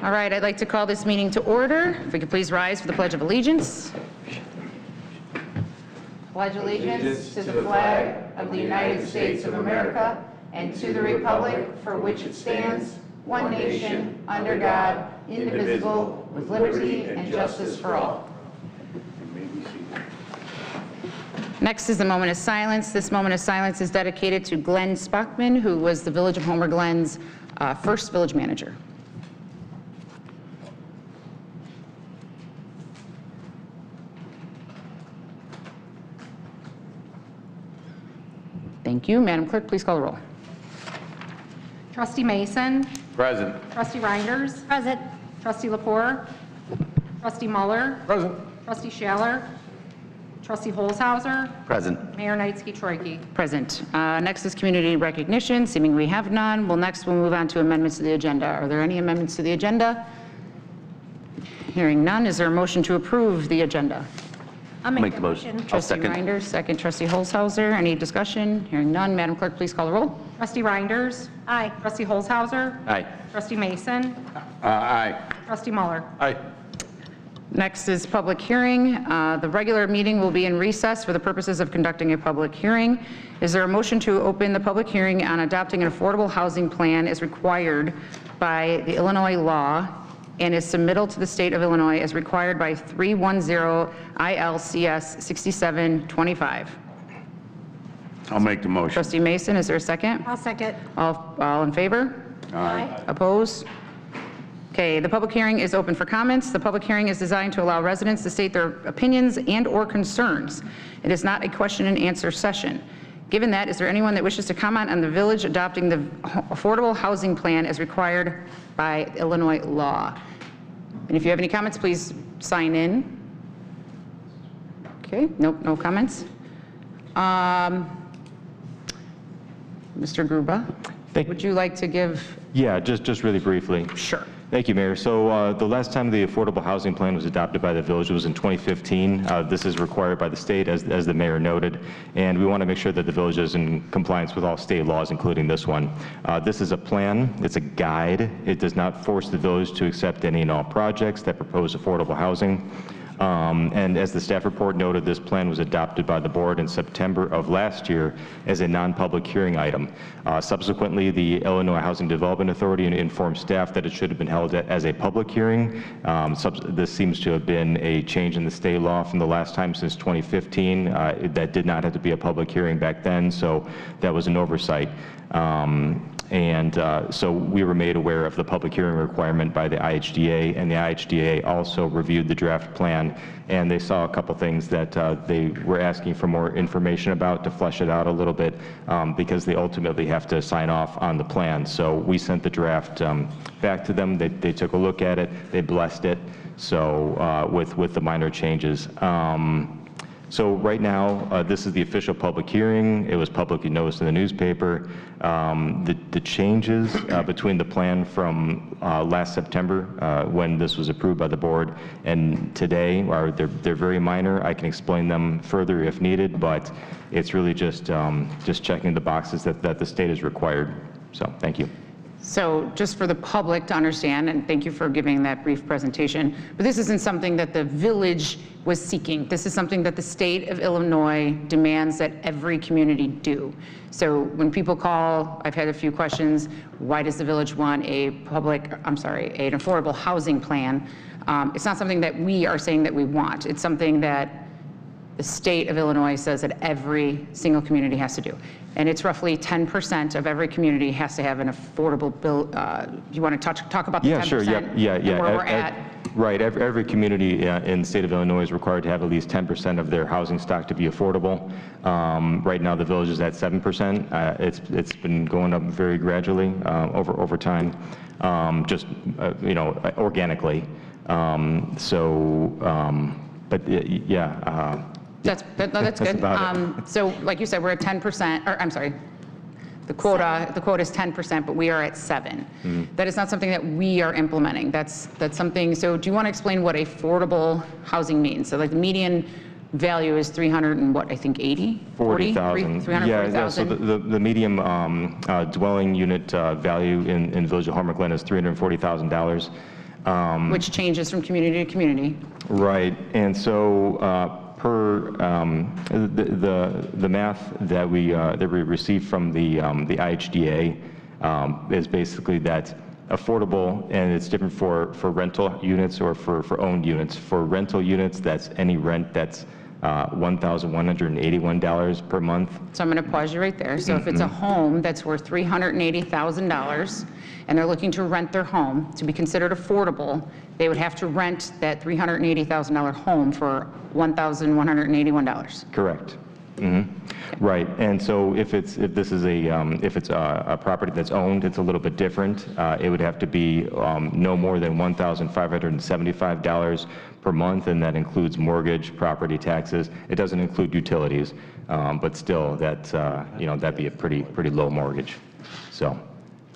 All right, I'd like to call this meeting to order. If we could please rise for the Pledge of Allegiance. Pledge allegiance to the flag of the United States of America and to the republic for which it stands, one nation, under God, indivisible, with liberty and justice for all. Next is the moment of silence. This moment of silence is dedicated to Glen Spockman, who was the Village of Homer Glen's first village manager. Thank you. Madam Clerk, please call the roll. Trustee Mason. Present. Trustee Reinders. Present. Trustee Lepore. Trustee Muller. Present. Trustee Schaller. Trustee Holzhauser. Present. Mayor Knightsky-Troicke. Present. Next is community recognition. Seeming we have none. We'll move on to amendments to the agenda. Are there any amendments to the agenda? Hearing none, is there a motion to approve the agenda? I'll make the motion. I'll Trustee second. Reinders, second. Trustee Holzhauser. Any discussion? Hearing none. Madam Clerk, please call the roll. Trustee Reinders. Aye. Trustee Holzhauser. Aye. Trustee Mason. Aye. Trustee Muller. Aye. Next is public hearing. The regular meeting will be in recess for the purposes of conducting a public hearing. Is there a motion to open the public hearing on adopting an affordable housing plan as required by the Illinois law and is submittal to the state of Illinois as required by 310 ILCS 6725? I'll make the motion. Trustee Mason, is there a second? I'll second. All in favor? Aye. Opposed? Okay, the public hearing is open for comments. The public hearing is designed to allow residents to state their opinions and/or concerns. It is not a question and answer session. Given that, is there anyone that wishes to comment on the village adopting the affordable housing plan as required by Illinois law? And if you have any comments, please sign in. Okay, nope, no comments. Mr. Gruba, would you like to give? Yeah, just really briefly. Sure. Thank you, Mayor. So the last time the Affordable Housing Plan was adopted by the village was in 2015. This is required by the state, as the mayor noted, and we want to make sure that the village is in compliance with all state laws, including this one. This is a plan. It's a guide. It does not force the village to accept any and all projects that propose affordable housing. And as the staff report noted, this plan was adopted by the board in September of last year as a non-public hearing item. Subsequently, the Illinois Housing Development Authority informed staff that it should have been held as a public hearing. This seems to have been a change in the state law from the last time since 2015. That did not have to be a public hearing back then, so that was an oversight. So we were made aware of the public hearing requirement by the IHDA, and the IHDA also reviewed the draft plan, and they saw a couple things that they were asking for more information about to flesh it out a little bit, because they ultimately have to sign off on the plan. So we sent the draft back to them. They took a look at it. They blessed it. So with the minor changes. So right now, this is the official public hearing. It was publicly noticed in the newspaper. The changes between the plan from last September, when this was approved by the board, and today, they're very minor. I can explain them further if needed, but it's really just checking the boxes that the state has required. So thank you. So just for the public to understand, and thank you for giving that brief presentation, but this isn't something that the village was seeking. This is something that the state of Illinois demands that every community do. So when people call, I've had a few questions, why does the village want an affordable housing plan? It's not something that we are saying that we want. It's something that the state of Illinois says that every single community has to do. And it's roughly 10% of every community has to have an affordable bill. You want to talk about the 10%? Yeah, sure. Yeah. And where we're at? Right. Every community in the state of Illinois is required to have at least 10% of their housing stock to be affordable. Right now, the village is at 7%. It's been going up very gradually over time, organically. But yeah. That's good. So like you said, we're at 10%, or I'm sorry, the quota is 10%, but we are at 7%. Mm-hmm. That is not something that we are implementing. That's something, so do you want to explain what affordable housing means? So like the median value is 300 and what, I think 40,000. 340,000. Yeah, so the medium dwelling unit value in the village of Homer Glen is $340,000. which changes from community to community. Right, and so per the math that we received from the IHDA is basically that affordable, and it's different for rental units or for owned units. For rental units, that's any rent that's $1,181 per month. So I'm going to pause you right there. So if it's a home that's worth $380,000 and they're looking to rent their home to be considered affordable, they would have to rent that $380,000 home for $1,181. Correct. Right, and so if it's a property that's owned, it's a little bit different. It would have to be no more than $1,575 per month, and that includes mortgage, property taxes. It doesn't include utilities, but still, that that'd be a pretty low mortgage. So.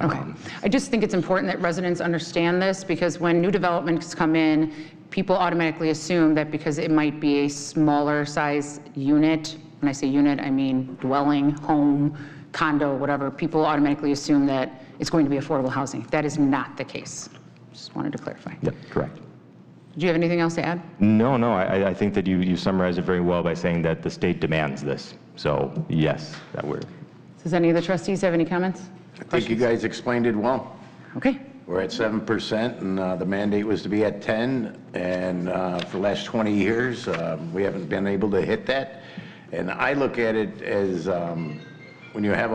Okay. I just think it's important that residents understand this, because when new developments come in, people automatically assume that because it might be a smaller size unit, when I say unit, I mean dwelling, home, condo, whatever, people automatically assume that it's going to be affordable housing. That is not the case. Just wanted to clarify. Yep, correct. Do you have anything else to add? No, I think that you summarized it very well by saying that the state demands this. So yes, that we're. Does any of the trustees have any comments? I think you guys explained it well. Okay. We're at 7%, and the mandate was to be at 10, and for the last 20 years, we haven't been able to hit that. And I look at it as when you have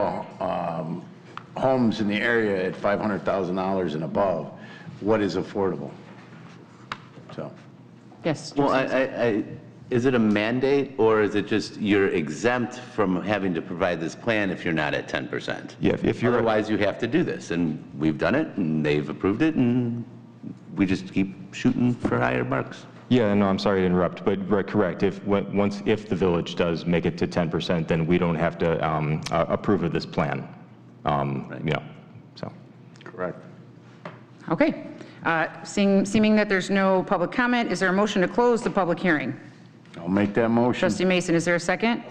homes in the area at $500,000 and above, what is affordable? So. Yes. Well, is it a mandate, or is it just you're exempt from having to provide this plan if you're not at 10%? Yeah, if you're. Otherwise, you have to do this, and we've done it, and they've approved it, and we just keep shooting for higher marks. Yeah, no, I'm sorry to interrupt, but right, correct. If the village does make it to 10%, then we don't have to approve of this plan. Right. So. Correct. Okay. Seeming that there's no public comment, is there a motion to close the public hearing? I'll make that motion. Trustee Mason, is there a second?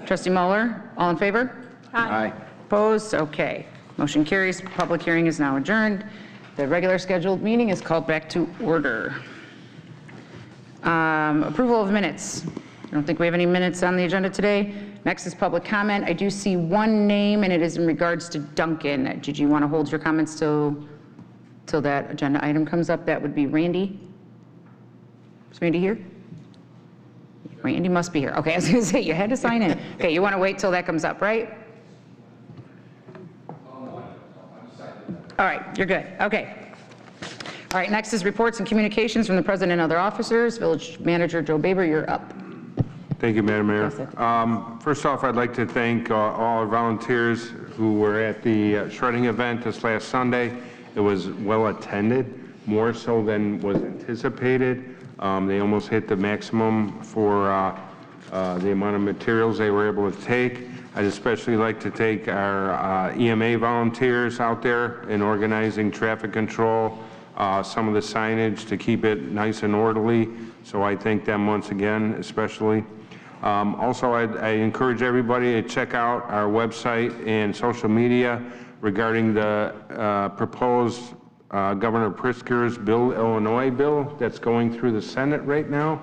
Trustee Mueller, all in favor? Aye. Opposed? Okay. Motion carries. Public hearing is now adjourned. The regular scheduled meeting is called back to order. Approval of minutes. I don't think we have any minutes on the agenda today. Next is public comment. I do see one name, and it is in regards to Duncan. Did you want to hold your comments till that agenda item comes up? That would be Randy. Is Randy here? Randy must be here. Okay, I was going to say, you had to sign in. Okay, you want to wait till that comes up, right? All right, you're good. Okay. All right, next is reports and communications from the president and other officers. Village Manager Joe Baber, you're up. Thank you, Madam Mayor. First off, I'd like to thank all our volunteers who were at the shredding event this last Sunday. It was well attended, more so than was anticipated. They almost hit the maximum for the amount of materials they were able to take. I'd especially like to thank our EMA volunteers out there in organizing traffic control, some of the signage to keep it nice and orderly. So I thank them once again, especially. Also, I encourage everybody to check out our website and social media regarding the proposed Governor Pritzker's Build Illinois bill that's going through the Senate right now.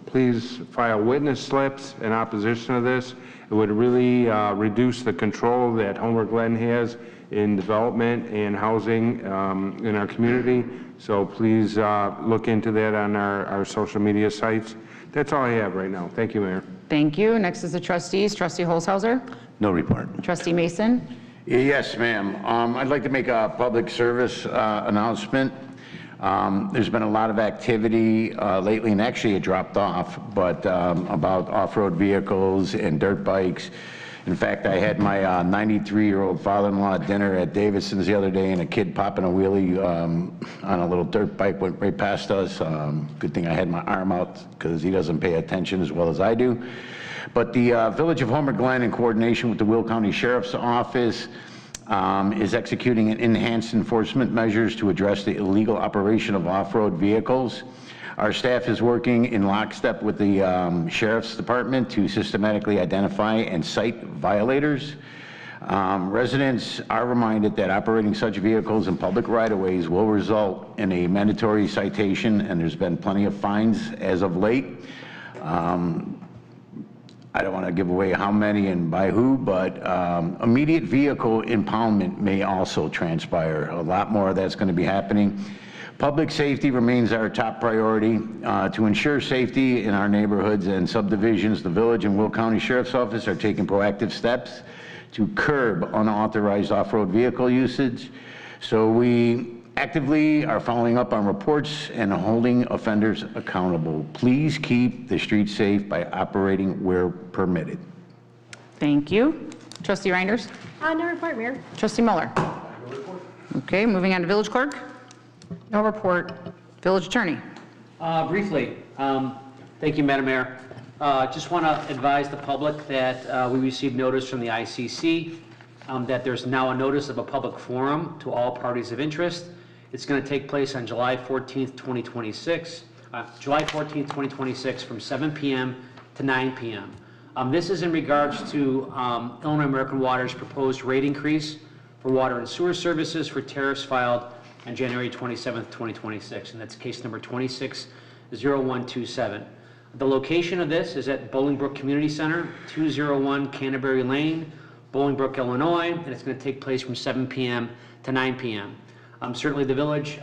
Please file witness slips in opposition to this. It would really reduce the control that Homer Glen has in development and housing in our community. So please look into that on our social media sites. That's all I have right now. Thank you, Mayor. Thank you. Next is the trustees. Trustee Holzhauser. No report. Trustee Mason. Yes, ma'am. I'd like to make a public service announcement. There's been a lot of activity lately, and actually it dropped off, but about off-road vehicles and dirt bikes. In fact, I had my 93-year-old father-in-law at dinner at Davidson's the other day, and a kid popping a wheelie on a little dirt bike went right past us. Good thing I had my arm out, because he doesn't pay attention as well as I do. But the Village of Homer Glen, in coordination with the Will County Sheriff's Office, is executing enhanced enforcement measures to address the illegal operation of off-road vehicles. Our staff is working in lockstep with the Sheriff's Department to systematically identify and cite violators. Residents are reminded that operating such vehicles in public right-of-ways will result in a mandatory citation, and there's been plenty of fines as of late. I don't want to give away how many and by who, but immediate vehicle impoundment may also transpire. A lot more of that's going to be happening. Public safety remains our top priority. To ensure safety in our neighborhoods and subdivisions, the Village and Will County Sheriff's Office are taking proactive steps to curb unauthorized off-road vehicle usage. So we actively are following up on reports and holding offenders accountable. Please keep the streets safe by operating where permitted. Thank you. Trustee Reinders? No report, Mayor. Trustee Muller? Okay, moving on to Village Clerk. No report. Village Attorney? Briefly, thank you, Madam Mayor. Just want to advise the public that we received notice from the ICC that there's now a notice of a public forum to all parties of interest. It's going to take place on July 14th, 2026. July 14th, 2026 from 7 p.m. to 9 p.m. This is in regards to Illinois American Water's proposed rate increase for water and sewer services for tariffs filed on January 27th, 2026, and that's case number 260127. The location of this is at Bolingbrook Community Center, 201 Canterbury Lane, Bolingbrook, Illinois, and it's going to take place from 7 p.m. to 9 p.m. Certainly the village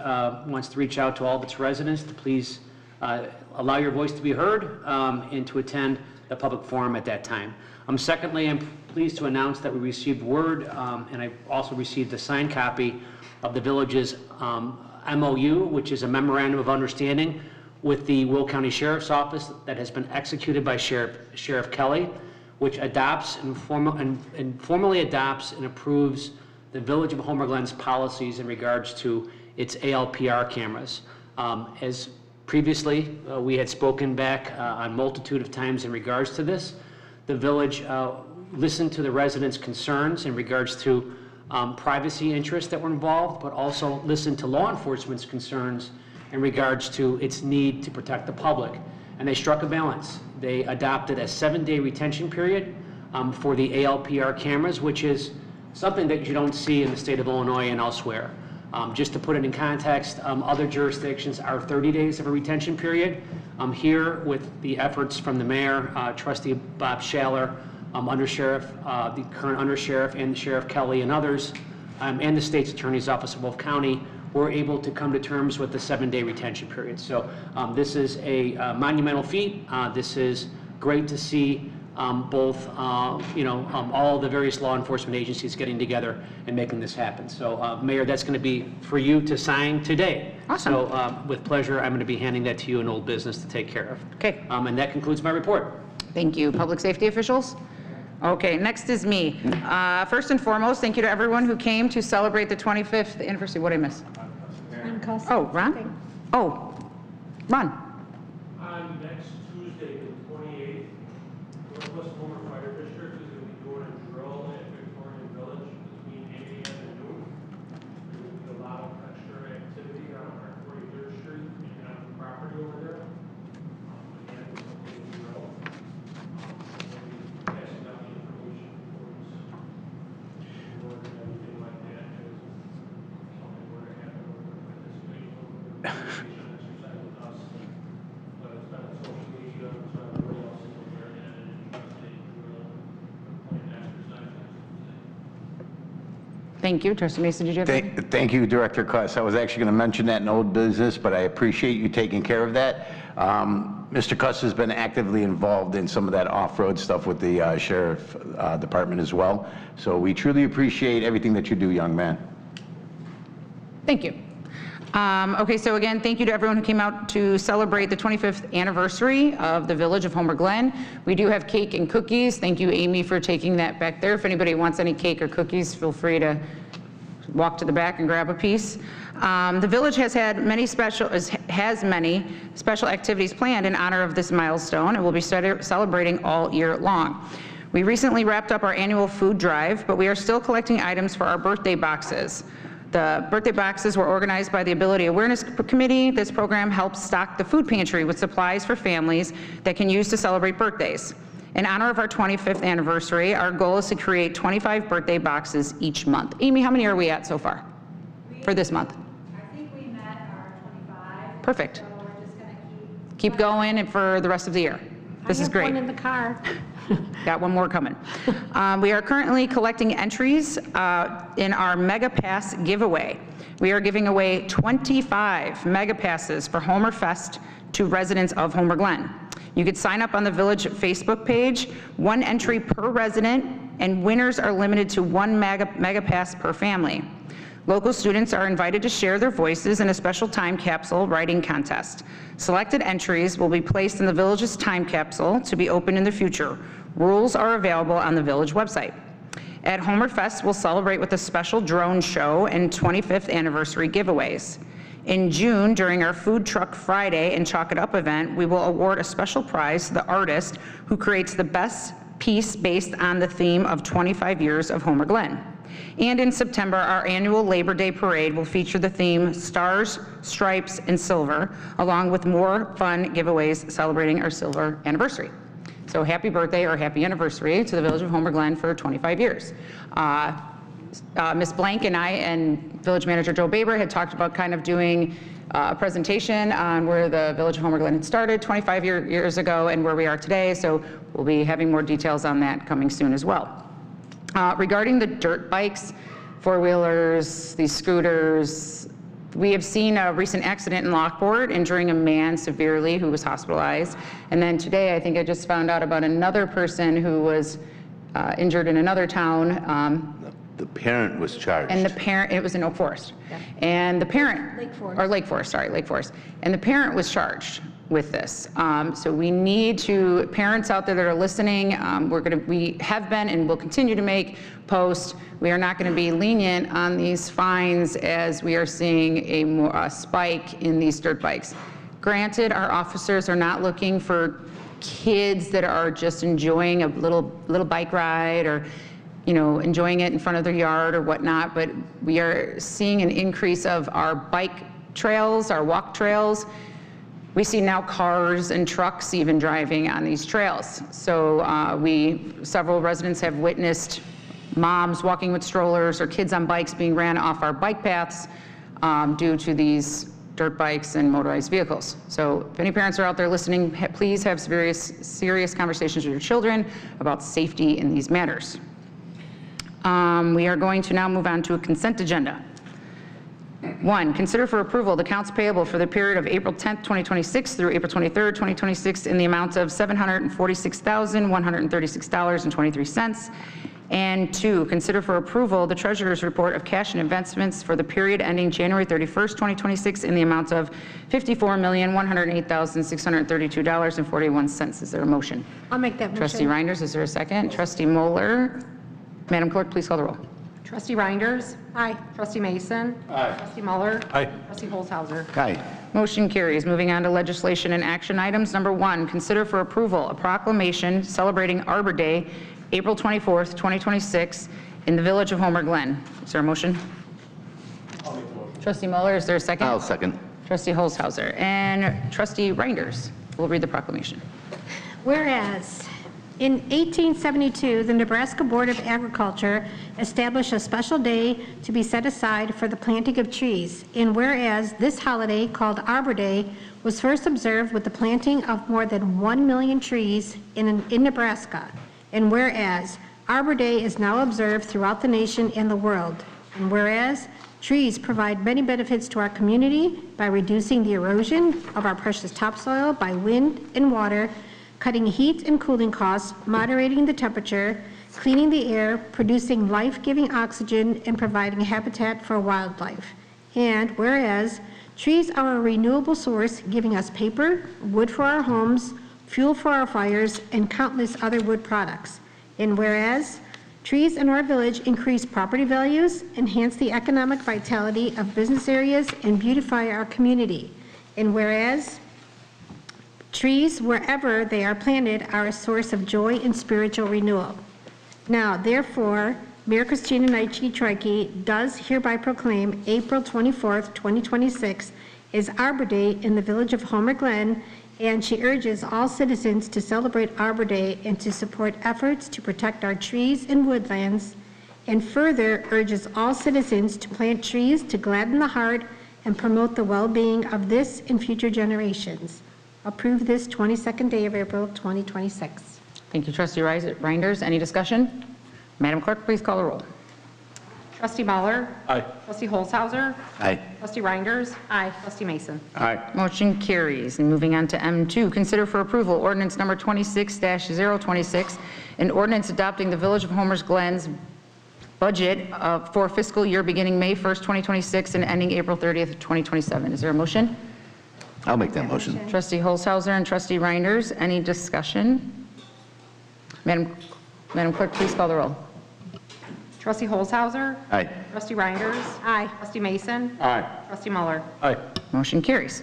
wants to reach out to all of its residents to please allow your voice to be heard and to attend the public forum at that time. Secondly, I'm pleased to announce that we received word, and I also received a signed copy of the village's MOU, which is a memorandum of understanding with the Will County Sheriff's Office that has been executed by Sheriff Kelly, which adopts and formally adopts and approves the Village of Homer Glen's policies in regards to its ALPR cameras. As previously, we had spoken back on multitude of times in regards to this. The village listened to the residents' concerns in regards to privacy interests that were involved, but also listened to law enforcement's concerns in regards to its need to protect the public. And they struck a balance. They adopted a 7-day retention period for the ALPR cameras, which is something that you don't see in the state of Illinois and elsewhere. Just to put it in context, other jurisdictions are 30 days of a retention period. Here, with the efforts from the mayor, Trustee Bob Schaller, Undersheriff, the current Undersheriff, and Sheriff Kelly and others, and the state's Attorney's Office of Wolf County, we're able to come to terms with the 7-day retention period. So this is a monumental feat. This is great to see both, all the various law enforcement agencies getting together and making this happen. So, Mayor, that's going to be for you to sign today. Awesome. So, with pleasure, I'm going to be handing that to you in old business to take care of. Okay. And that concludes my report. Thank you. Public safety officials? Okay, next is me. First and foremost, thank you to everyone who came to celebrate the 25th anniversary. What did I miss? Oh, Ron? Oh, Ron. On next Tuesday, the 28th, Northwest Homer Fire District is going to be doing a drill at Victorian Village between 8 a.m. and noon. There will be a lot of extra activity on 143rd Street and on the property over there. Again, it's a big drill. We'll be passing out the information reports, and everything like that. Something were to happen with participation exercise with us. But it's been on social media, so everybody else is aware of that, and they plan exercises. Thank you. Trustee Mason, did you have anything? Thank you, Director Cuss. I was actually going to mention that in old business, but I appreciate you taking care of that. Mr. Cuss has been actively involved in some of that off-road stuff with the Sheriff Department as well. So we truly appreciate everything that you do, young man. Thank you. Okay, so again, thank you to everyone who came out to celebrate the 25th anniversary of the Village of Homer Glen. We do have cake and cookies. Thank you, Amy, for taking that back there. If anybody wants any cake or cookies, feel free to walk to the back and grab a piece. The village has many special activities planned in honor of this milestone, and will be celebrating all year long. We recently wrapped up our annual food drive, but we are still collecting items for our birthday boxes. The birthday boxes were organized by the Ability Awareness Committee. This program helps stock the food pantry with supplies for families that can use to celebrate birthdays. In honor of our 25th anniversary, our goal is to create 25 birthday boxes each month. Amy, how many are we at so far for this month? I think we met our 25. Perfect. So we're just going to Keep going and for the rest of the year. This is great. one in the car. Got one more coming. We are currently collecting entries in our Mega Pass giveaway. We are giving away 25 Mega Passes for Homer Fest to residents of Homer Glen. You could sign up on the Village Facebook page, one entry per resident, and winners are limited to one Mega Pass per family. Local students are invited to share their voices in a special time capsule writing contest. Selected entries will be placed in the Village's time capsule to be opened in the future. Rules are available on the Village website. At Homer Fest, we'll celebrate with a special drone show and 25th anniversary giveaways. In June, during our Food Truck Friday and Chalk It Up event, we will award a special prize to the artist who creates the best piece based on the theme of 25 years of Homer Glen. And in September, our annual Labor Day Parade will feature the theme Stars, Stripes, and Silver, along with more fun giveaways celebrating our silver anniversary. So happy birthday or happy anniversary to the Village of Homer Glen for 25 years. Ms. Blank and I and Village Manager Joe Baber had talked about kind of doing a presentation on where the Village of Homer Glen had started 25 years ago and where we are today. So we'll be having more details on that coming soon as well. Regarding the dirt bikes, four-wheelers, these scooters, we have seen a recent accident in Lockport injuring a man severely who was hospitalized. And then today, I think I just found out about another person who was injured in another town. The parent was charged. And the parent, it was in Oak Forest. Yeah. And the parent, Lake Forest. And the parent was charged with this. So we need to, parents out there that are listening, we have been and will continue to make posts. We are not going to be lenient on these fines as we are seeing a spike in these dirt bikes. Granted, our officers are not looking for kids that are just enjoying a little bike ride or enjoying it in front of their yard or whatnot, but we are seeing an increase of our bike trails, our walk trails. We see now cars and trucks even driving on these trails. So several residents have witnessed moms walking with strollers or kids on bikes being ran off our bike paths due to these dirt bikes and motorized vehicles. So if any parents are out there listening, please have serious conversations with your children about safety in these matters. We are going to now move on to a consent agenda. 1, consider for approval the accounts payable for the period of April 10th, 2026 through April 23rd, 2026 in the amount of $746,136.23. And 2, consider for approval the treasurer's report of cash and investments for the period ending January 31st, 2026 in the amount of $54,108,632.41. Is there a motion? I'll make that motion. Trustee Reinders, is there a second? Trustee Moeller. Madam Clerk, please call the roll. Trustee Reinders. Aye. Trustee Mason. Aye. Trustee Muller. Aye. Trustee Holzhauser. Aye. Motion carries. Moving on to legislation and action items. Number 1, consider for approval a proclamation celebrating Arbor Day, April 24th, 2026 in the Village of Homer Glen. Is there a motion? I'll make the motion. Trustee Mueller, is there a second? I'll second. Trustee Holzhauser. And Trustee Reinders will read the proclamation. Whereas in 1872, the Nebraska Board of Agriculture established a special day to be set aside for the planting of trees. And whereas this holiday, called Arbor Day, was first observed with the planting of more than 1 million trees in Nebraska. And whereas Arbor Day is now observed throughout the nation and the world. And whereas trees provide many benefits to our community by reducing the erosion of our precious topsoil by wind and water, cutting heat and cooling costs, moderating the temperature, cleaning the air, producing life-giving oxygen, and providing habitat for wildlife. And whereas trees are a renewable source, giving us paper, wood for our homes, fuel for our fires, and countless other wood products. And whereas trees in our village increase property values, enhance the economic vitality of business areas, and beautify our community. And whereas trees, wherever they are planted, are a source of joy and spiritual renewal. Now, therefore, Mayor Christina Knight-Trike does hereby proclaim April 24th, 2026 is Arbor Day in the Village of Homer Glen and she urges all citizens to celebrate Arbor Day and to support efforts to protect our trees and woodlands, and further urges all citizens to plant trees to gladden the heart and promote the well-being of this and future generations. Approve this 22nd day of April 2026. Thank you, Trustee Reinders. Any discussion? Madam Clerk, please call the roll. Trustee Muller. Aye. Trustee Holzhauser. Aye. Trustee Reinders. Aye. Trustee Mason. Aye. Motion carries. And moving on to M2, consider for approval ordinance number 26-026, an ordinance adopting the Village of Glenn's budget for fiscal year beginning May 1st, 2026 and ending April 30th, 2027. Is there a motion? I'll make that motion. Trustee Holzhauser and Trustee Reinders, any discussion? Madam Clerk, please call the roll. Trustee Holzhauser. Aye. Trustee Reinders. Aye. Trustee Mason. Aye. Trustee Muller. Aye. Motion carries.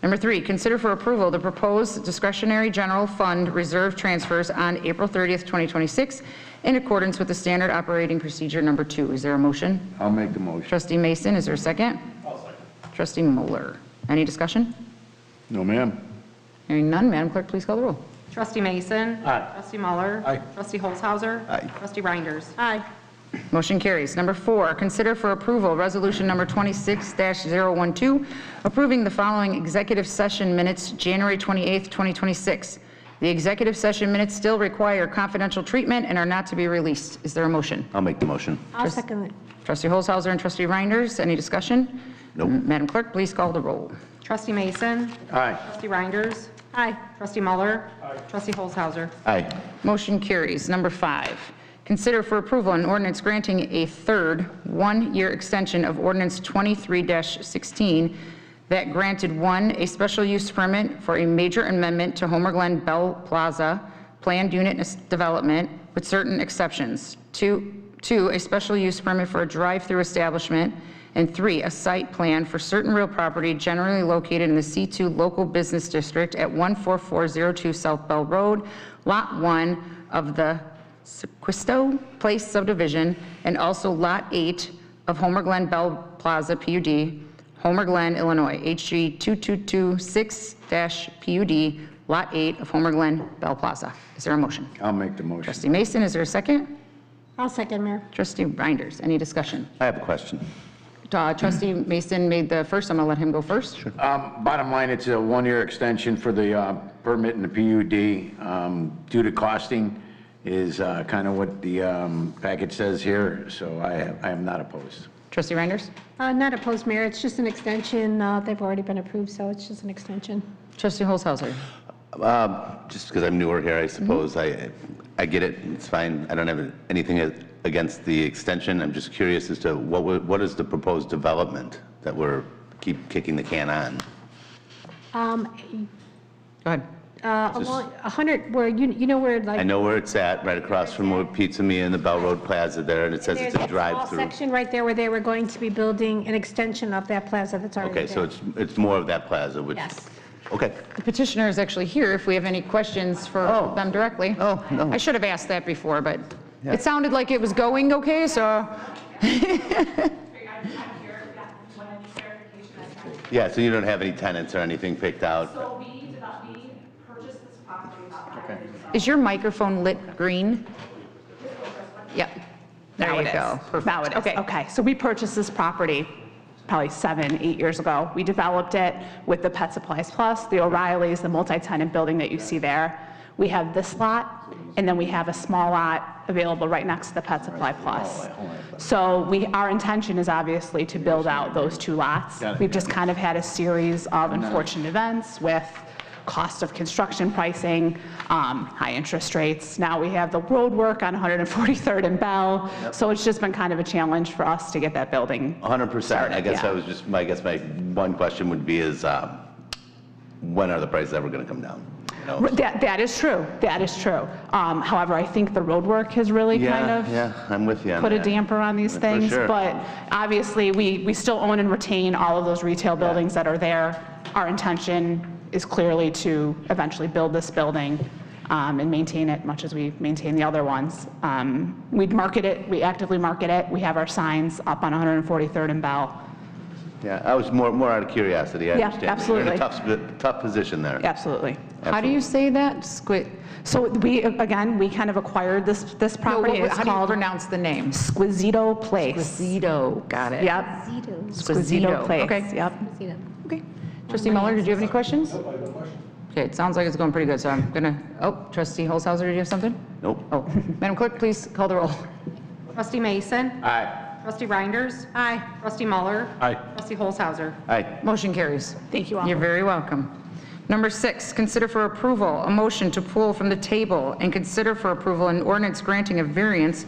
Number 3, consider for approval the proposed discretionary general fund reserve transfers on April 30th, 2026, in accordance with the standard operating procedure number 2. Is there a motion? I'll make the motion. Trustee Mason, is there a second? I'll second. Trustee Muller, any discussion? No, ma'am. Hearing none, Madam Clerk, please call the roll. Trustee Mason. Aye. Trustee Muller. Aye. Trustee Holzhauser. Aye. Trustee Reinders. Aye. Motion carries. Number 4, consider for approval resolution number 26-012, approving the following executive session minutes, January 28th, 2026. The executive session minutes still require confidential treatment and are not to be released. Is there a motion? I'll make the motion. I'll second it. Trustee Holzhauser and Trustee Reinders, any discussion? Nope. Madam Clerk, please call the roll. Trustee Mason. Aye. Trustee Reinders. Aye. Trustee Muller. Trustee Holzhauser. Aye. Motion carries. Number 5, consider for approval an ordinance granting a third one-year extension of ordinance 23-16 that granted 1, a special use permit for a major amendment to Glen Bell Plaza planned unit development with certain exceptions, 2, a special use permit for a drive-through establishment, and 3, a site plan for certain real property generally located in the C2 Local Business District at 14402 South Bell Road, Lot 1 of the Sequisto Place subdivision, and also Lot 8 of Glen Bell Plaza PUD, Glen, Illinois, HG 2226-PUD, Lot 8 of Glen Bell Plaza. Is there a motion? I'll make the motion. Trustee Mason, is there a second? I'll second, Mayor. Trustee Reinders, any discussion? I have a question. Trustee Mason made the first. I'm going to let him go first. Sure. Bottom line, it's a one-year extension for the permit and the PUD. Due to costing is kind of what the package says here, so I am not opposed. Trustee Reinders? Not opposed, Mayor. It's just an extension. They've already been approved, so it's just an extension. Trustee Holzhauser? Just because I'm newer here, I suppose, I get it, it's fine. I don't have anything against the extension. I'm just curious as to what is the proposed development that we're keep kicking the can on? Go ahead. Along 100, where you know where like. I know where it's at, right across from where Pizza Mia and the Bell Road Plaza there, and it says it's a There's a drive-through. section right there where they were going to be building an extension of that plaza that's already there. Okay, so it's more of that plaza, which. Yes. Okay. The petitioner is actually here if we have any questions for them directly. Oh, no. I should have asked that before, but it sounded like it was going okay, so. Yeah, so you don't have any tenants or anything picked out? So we purchased this property about 5 years ago. Is your microphone lit green? Yep. There Now you it is. go. Perfect. Now it is. Okay. Okay, so we purchased this property probably 7, 8 years ago. We developed it with the Pet Supplies Plus, the O'Reillys, the multi-tenant building that you see there. We have this lot, and then we have a small lot available right next to the Pet Supply Plus. So our intention is obviously to build out those 2 lots. We've just kind of had a series of unfortunate events with cost of construction pricing, high interest rates. Now we have the road work on 143rd and Bell. So it's just been kind of a challenge for us to get that building 100%. I guess yeah. my one question would be is, when are the prices ever going to come down? You know? That is true. That is true. However, I think the road work has really kind of I'm with you on put a that. damper on these For things. sure. But obviously, we still own and retain all of those retail buildings that are there. Our intention is clearly to eventually build this building and maintain it much as we maintain the other ones. We'd market it. We actively market it. We have our signs up on 143rd and Bell. Yeah, I was more out of curiosity, I Yeah, understand. You're in a absolutely. tough position there. Absolutely. How do you say that? So we kind of acquired this No, property. It's how do you called pronounce the name? Squisito Place. Squisito, got it. Yep. Squisito Place, Okay. yep. Okay. Trustee Muller, did you have any questions? Okay, it sounds like it's going pretty good, so I'm gonna, Trustee Holzhauser, did you have something? Nope. Oh, Madam Clerk, please call the roll. Trustee Mason. Aye. Trustee Reinders. Aye. Trustee Muller. Aye. Trustee Holzhauser. Aye. Motion carries. Thank you all. You're very welcome. Number 6, consider for approval a motion to pull from the table and consider for approval an ordinance granting a variance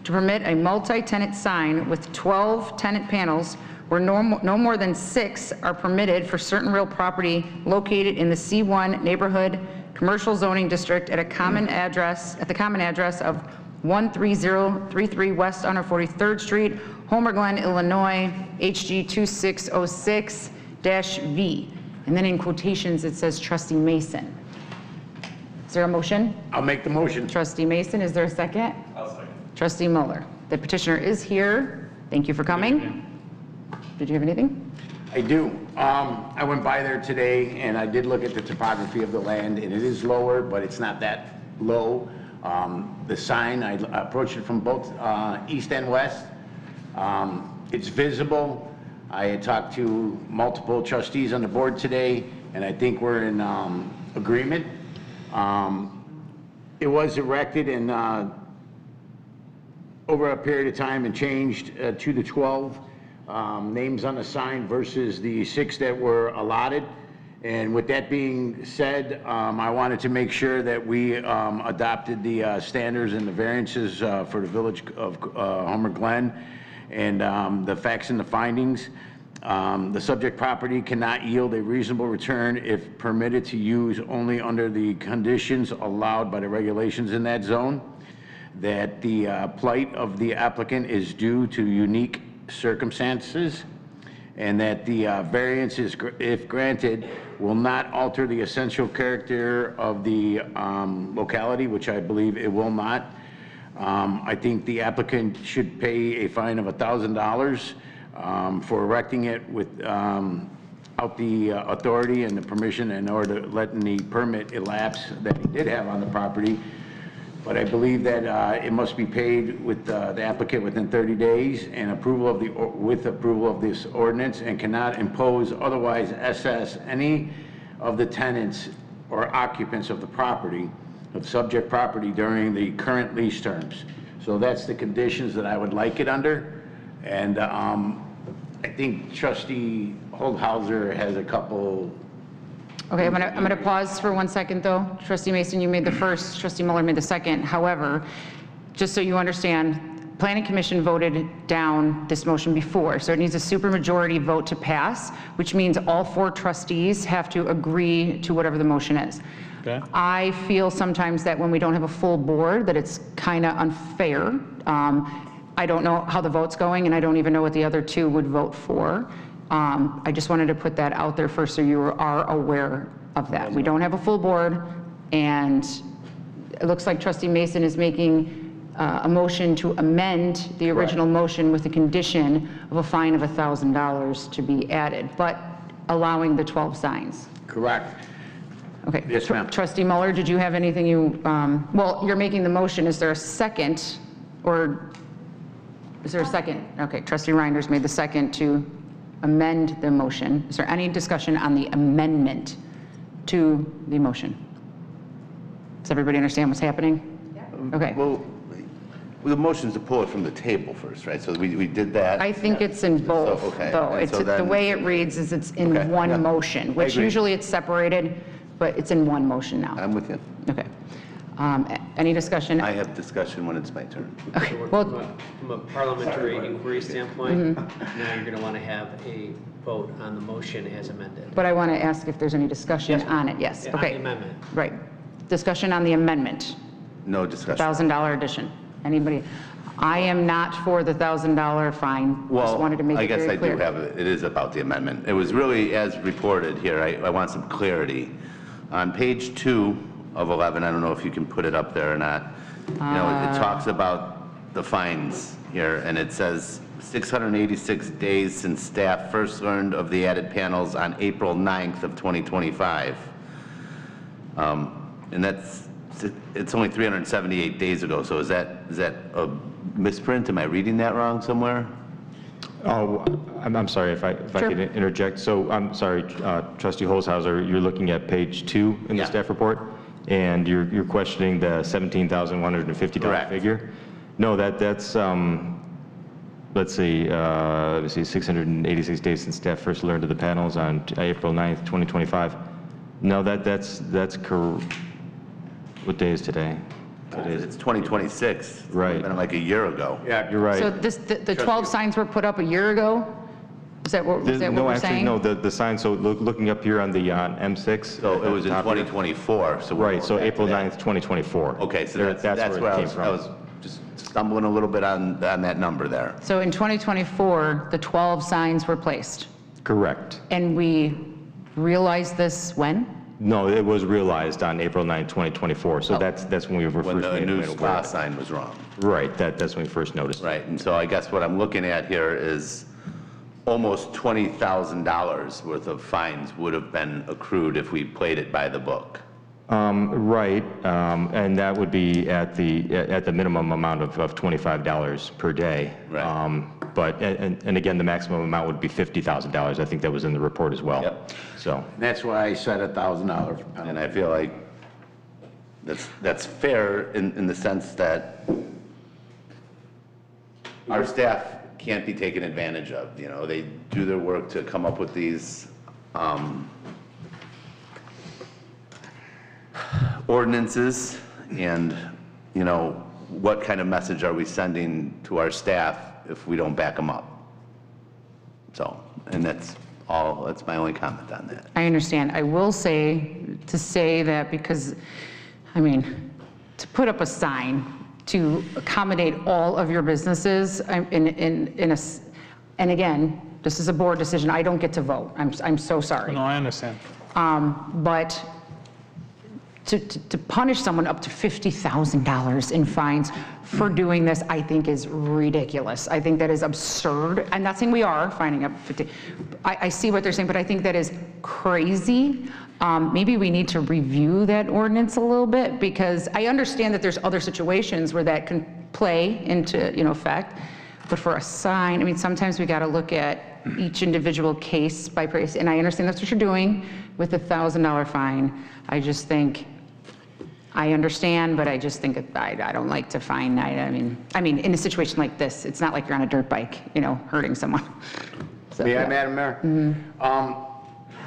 to permit a multi-tenant sign with 12 tenant panels where no more than 6 are permitted for certain real property located in the C1 neighborhood commercial zoning district at the common address of 13033 West 143rd Street, Homer Glen, Illinois, HG 2606-V. And then in quotations, it says Trustee Mason. Is there a motion? I'll make the motion. Trustee Mason, is there a second? I'll second. Trustee Muller. The petitioner is here. Thank you for coming. Did you have anything? I do. I went by there today, and I did look at the topography of the land, and it is lower, but it's not that low. The sign, I approached it from both east and west. It's visible. I had talked to multiple trustees on the board today, and I think we're in agreement. It was erected in over a period of time and changed to the 12 names on the sign versus the 6 that were allotted. And with that being said, I wanted to make sure that we adopted the standards and the variances for the village of Homer Glen and the facts and the findings. The subject property cannot yield a reasonable return if permitted to use only under the conditions allowed by the regulations in that zone. That the plight of the applicant is due to unique circumstances, and that the variances, if granted, will not alter the essential character of the locality, which I believe it will not. I think the applicant should pay a fine of $1,000 for erecting it without the authority and the permission in order to letting the permit elapse that he did have on the property. But I believe that it must be paid with the applicant within 30 days and approval of with approval of this ordinance, and cannot impose otherwise assess any of the tenants or occupants of the property, of subject property during the current lease terms. So that's the conditions that I would like it under. And I think Trustee Holzhauser has a couple. Okay, I'm gonna pause for 1 second, though. Trustee Mason, you made the first, Trustee Muller made the second. However, just so you understand, Planning Commission voted down this motion before, so it needs a supermajority vote to pass, which means all 4 trustees have to agree to whatever the motion is. Okay. I feel sometimes that when we don't have a full board, that it's kind of unfair. I don't know how the vote's going, and I don't even know what the other 2 would vote for. I just wanted to put that out there first so you are aware of that. We don't have a full board, and it looks like Trustee Mason is making a motion to amend the original motion with the condition of a fine of $1,000 to be added, but allowing the 12 signs. Correct. Okay. Yes, ma'am. Trustee Muller, did you have anything you, well, you're making the motion. Is there a second, or is there a second? Okay, Trustee Reinders made the second to amend the motion. Is there any discussion on the amendment to the motion? Does everybody understand what's happening? Yeah. Okay. Well, the motion's to pull it from the table first, right? So we did that. I think it's in both, So, okay. though. And It's, so the then- way it reads is it's in Okay, one yeah. motion, which agree. usually it's separated, but it's in one motion now. I'm with you. Okay. Any discussion? I have discussion when it's my turn. Okay, well, From a parliamentary inquiry standpoint, now you're going to want to have a vote on the motion as amended. but I want to ask if there's any discussion Yes. on it. Yes, Yeah, on okay. the amendment. Right. Discussion on the amendment, No discussion. $1,000 addition. Anybody? I am not for the $1,000 fine. Just Well, wanted to make I it guess very I clear. do have it. It is about the amendment. It was really as reported here. I want some clarity. On page 2 of 11, I don't know if you can put it up there or not. You know, it talks about the fines here, and it says 686 days since staff first learned of the added panels on April 9th of 2025. And it's only 378 days ago, so is that a misprint? Am I reading that wrong somewhere? Oh, I'm sorry if I could interject. So I'm sorry, Trustee Holzhauser, you're looking at page 2 in the Yeah. staff report, and you're questioning the $17,150 Correct. figure? No, that's, let's see, 686 days since staff first learned of the panels on April 9th, 2025. No, that's what day is today? It's 2026. Right. It's been like a year ago. Yeah, you're right. So the 12 signs were put up a year ago? Is that what we're No, saying? actually, no, the sign, so looking up here on the M6. So it was in top here. 2024, so we're Right, going so back to April that. 9th, 2024. Okay, so There- that's where where it came from. I was just stumbling a little bit on that number there. So in 2024, the 12 signs were placed, Correct. and we realized this when? No, it was realized on April 9th, 2024, so that's when we were When first the made new aware spa of it. sign was wrong. Right, that's when we first noticed it. Right, and so I guess what I'm looking at here is almost $20,000 worth of fines would have been accrued if we played it by the book. Right, and that would be at the minimum amount of $25 per day. Right. But, and again, the maximum amount would be $50,000. I think that was in the report as well. Yep. So, That's why I said $1,000 for penalty. And I feel like that's fair in the sense that our staff can't be taken advantage of. You know, they do their work to come up with these ordinances, and, you know, what kind of message are we sending to our staff if we don't back them up? So, and that's my only comment on that. I understand. I will say that because, I mean, to put up a sign to accommodate all of your businesses and again, this is a board decision. I don't get to vote. I'm so sorry. No, I understand. But to punish someone up to $50,000 in fines for doing this, I think is ridiculous. I think that is absurd. I'm not saying we are fining up 50. I see what they're saying, but I think that is crazy. Maybe we need to review that ordinance a little bit, because I understand that there's other situations where that can play into, effect. But for a sign, I mean, sometimes we got to look at each individual case by case, and I understand that's what you're doing with a $1,000 fine. I just think, I understand, but I just think I don't like to fine. I mean, in a situation like this, it's not like you're on a dirt bike, hurting someone. So, May I, yeah. Madam Mayor?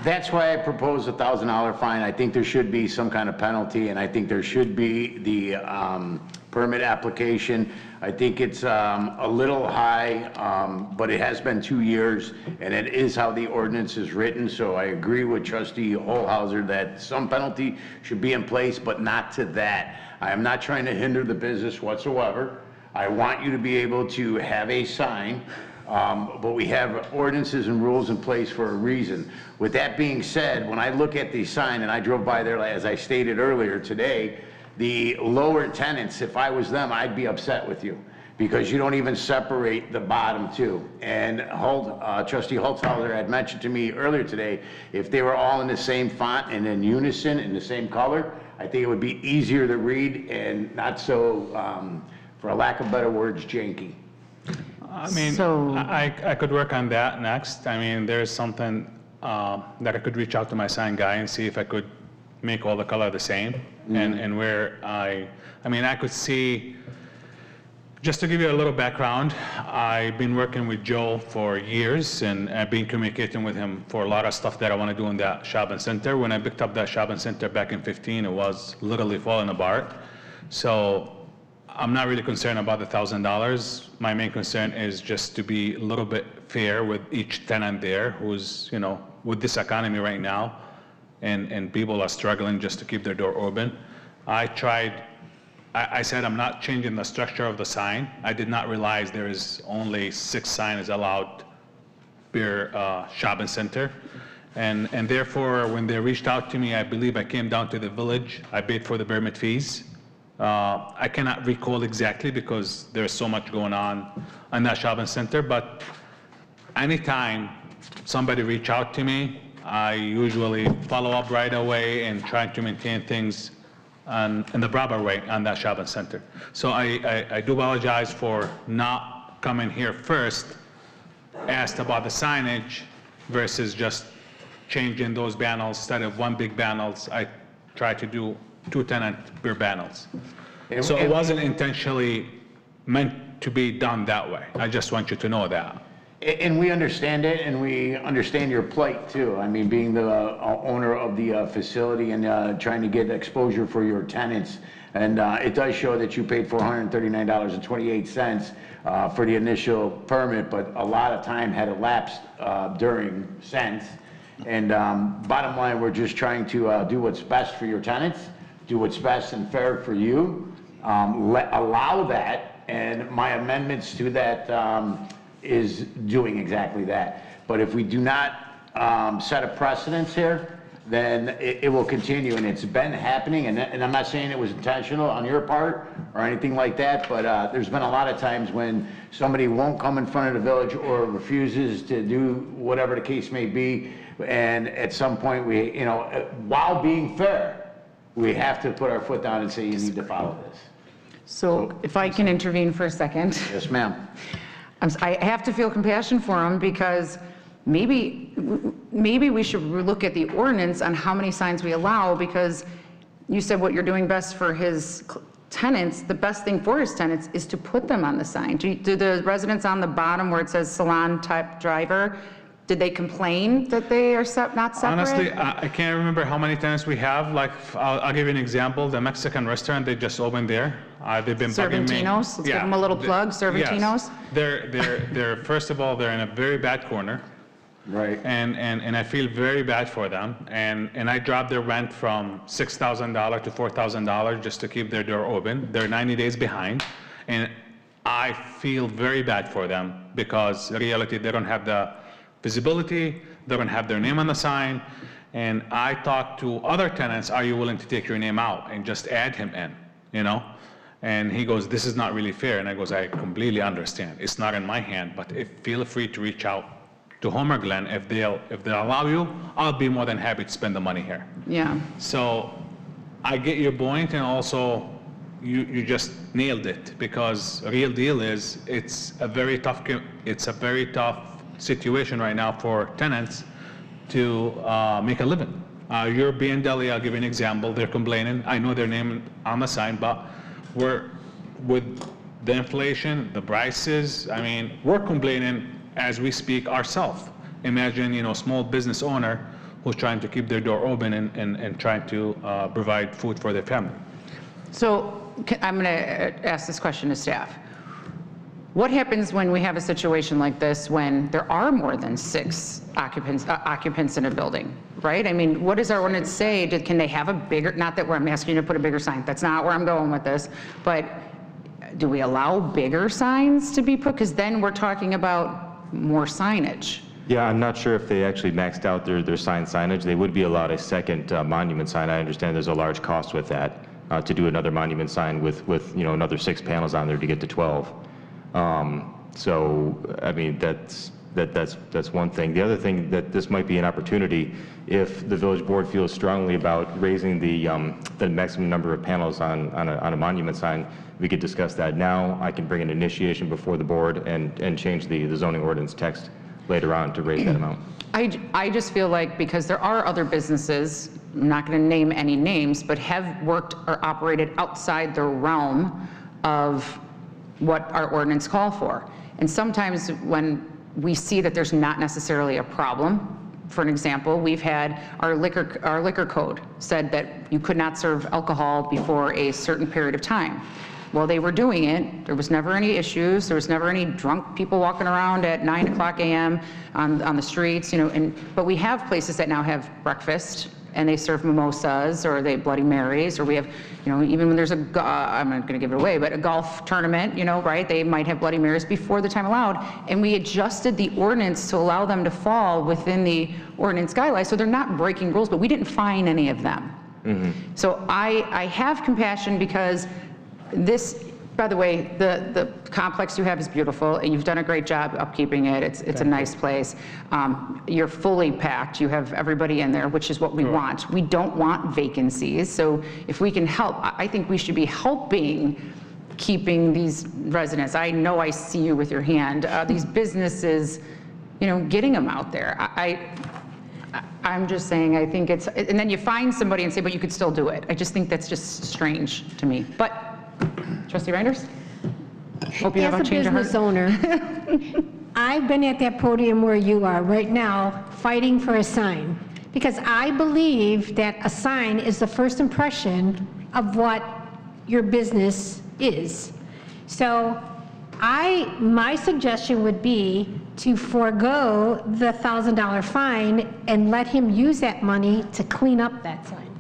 That's why I propose a $1,000 fine. I think there should be some kind of penalty, and I think there should be the permit application. I think it's a little high, but it has been 2 years, and it is how the ordinance is written. So I agree with Trustee Holzhauser that some penalty should be in place, but not to that. I am not trying to hinder the business whatsoever. I want you to be able to have a sign, but we have ordinances and rules in place for a reason. With that being said, when I look at the sign, and I drove by there, as I stated earlier today, the lower tenants, if I was them, I'd be upset with you, because you don't even separate the bottom two. And Trustee Holzhauser had mentioned to me earlier today, if they were all in the same font and in unison in the same color, I think it would be easier to read and not so, for a lack of better words, janky. I mean, So- I could work on that next. I mean, there's something that I could reach out to my sign guy and see if I could make all the color the same. And where I mean, I could see, just to give you a little background, I've been working with Joe for years, and I've been communicating with him for a lot of stuff that I want to do in that shopping center. When I picked up that shopping center back in 15, it was literally falling apart. So I'm not really concerned about the $1,000. My main concern is just to be a little bit fair with each tenant there who's, with this economy right now, and people are struggling just to keep their door open. I said I'm not changing the structure of the sign. I did not realize there is only 6 signs allowed per shopping center. And therefore, when they reached out to me, I believe I came down to the village. I paid for the permit fees. I cannot recall exactly because there's so much going on in that shopping center, but anytime somebody reach out to me, I usually follow up right away and try to maintain things in the proper way on that shopping center. So I do apologize for not coming here first, asked about the signage versus just changing those banners. Instead of one big banners, I try to do 2 tenant per banners. So it wasn't intentionally meant to be done that way. I just want you to know that. And we understand it, and we understand your plight too. I mean, being the owner of the facility and trying to get exposure for your tenants. And it does show that you paid $439.28 for the initial permit, but a lot of time had elapsed during since. And bottom line, we're just trying to do what's best for your tenants, do what's best and fair for you, allow that, and my amendments to that is doing exactly that. But if we do not set a precedence here, then it will continue, and it's been happening, and I'm not saying it was intentional on your part or anything like that, but there's been a lot of times when somebody won't come in front of the village or refuses to do whatever the case may be, and at some point we, you know, while being fair, we have to put our foot down and say you need to follow this. So if I can intervene for a second. Yes, ma'am. I have to feel compassion for him because maybe we should look at the ordinance on how many signs we allow, because you said what you're doing best for his tenants, the best thing for his tenants is to put them on the sign. Do the residents on the bottom where it says salon type driver, did they complain that they are not separate? Honestly, I can't remember how many tenants we have. Like, I'll give you an example. The Mexican restaurant they just opened there. They've been bugging me. Sorrentinos, let's give them a little plug, Sorrentinos. Yes. They're first of all, they're in a very bad corner. Right. And I feel very bad for them. And I dropped their rent from $6,000 to $4,000 just to keep their door open. They're 90 days behind. And I feel very bad for them because in reality, they don't have the visibility, they don't have their name on the sign. And I talked to other tenants, are you willing to take your name out and just add him in, you know? And he goes, this is not really fair. And I goes, I completely understand. It's not in my hand, but feel free to reach out to Homer Glen. If they'll allow you, I'll be more than happy to spend the money here. Yeah. So I get your point, and also you just nailed it, because the real deal is it's a very tough situation right now for tenants to make a living. Your B&W, I'll give you an example. They're complaining. I know their name on the sign, but with the inflation, the prices, I mean, we're complaining as we speak ourselves. Imagine, you know, small business owner who's trying to keep their door open and trying to provide food for their family. So I'm going to ask this question to staff. What happens when we have a situation like this when there are more than 6 occupants in a building, right? I mean, what does our ordinance say? Can they have a bigger, not that I'm asking you to put a bigger sign, that's not where I'm going with this, but do we allow bigger signs to be put? Because then we're talking about more signage. Yeah, I'm not sure if they actually maxed out their sign signage. They would be allowed a second monument sign. I understand there's a large cost with that, to do another monument sign with you know, another 6 panels on there to get to 12. So, I mean, that's one thing. The other thing, that this might be an opportunity if the village board feels strongly about raising the maximum number of panels on a monument sign. We could discuss that now. I can bring an initiation before the board and change the zoning ordinance text later on to raise that amount. I just feel like, because there are other businesses, I'm not going to name any names, but have worked or operated outside the realm of what our ordinance call for. And sometimes when we see that there's not necessarily a problem, for an example, we've had our liquor code said that you could not serve alcohol before a certain period of time. Well, they were doing it. There was never any issues. There was never any drunk people walking around at 9 o'clock a.m. on the streets, you know. But we have places that now have breakfast, and they serve mimosas, or they Bloody Marys, or we have, you know, even when there's I'm not going to give it away, but a golf tournament, you know, right? They might have Bloody Marys before the time allowed, and we adjusted the ordinance to allow them to fall within the ordinance guidelines, so they're not breaking rules, but we didn't fine any of them. Mm-hmm. So I have compassion, because This, by the way, the complex you have is beautiful, and you've done a great job upkeeping it. It's a nice place. You're fully packed. You have everybody in there, which is what we want. We don't want vacancies, so if we can help, I think we should be helping keeping these residents. I know I see you with your hand. These businesses, you know, getting them out there. I'm just saying, I think it's, and then you find somebody and say, but you could still do it. I just think that's just strange to me. But, Trustee Reinders? Hope you have a change of heart. As a business owner, I've been at that podium where you are right now, fighting for a sign. Because I believe that a sign is the first impression of what your business is. So my suggestion would be to forego the $1,000 fine and let him use that money to clean up that sign.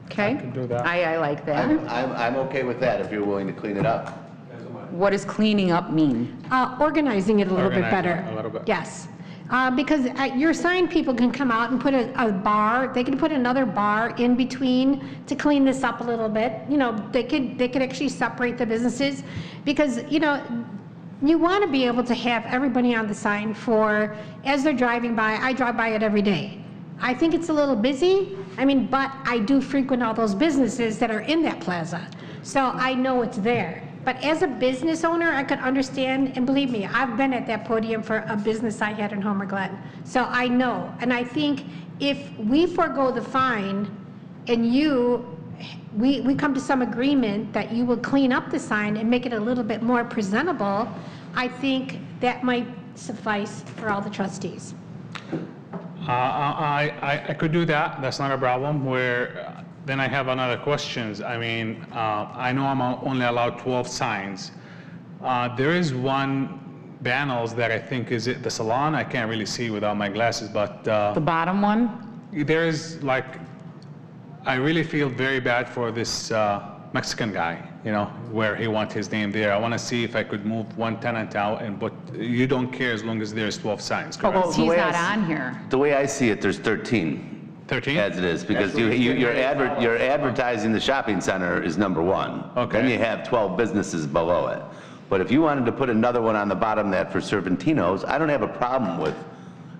Okay? can do that. I like that. I'm okay with that if you're willing to clean it up. What does cleaning up mean? Organizing it a little bit Organize better. it a little bit. Yes. Because your sign people can come out and put a bar, they can put another bar in between to clean this up a little bit. You know, they could actually separate the businesses, because, you know, you want to be able to have everybody on the sign for, as they're driving by. I drive by it every day. I think it's a little busy, I mean, but I do frequent all those businesses that are in that plaza. So I know it's there. But as a business owner, I could understand, and believe me, I've been at that podium for a business I had in Homer Glen. So I know, and I think if we forego the fine and we come to some agreement that you will clean up the sign and make it a little bit more presentable, I think that might suffice for all the trustees. I could do that. That's not a problem. Then I have another questions. I mean, I know I'm only allowed 12 signs. There is one panels that I think is it the salon. I can't really see without my glasses, but The bottom one? there is like, I really feel very bad for this Mexican guy, you know, where he wants his name there. I want to see if I could move one tenant out, but you don't care as long as there's 12 signs, correct? well, He's not on here. The way I see it, there's 13 13? as it is, because you're advertising the shopping center is number one. Okay. Then you have 12 businesses below it. But if you wanted to put another one on the bottom that for Servantino's, I don't have a problem with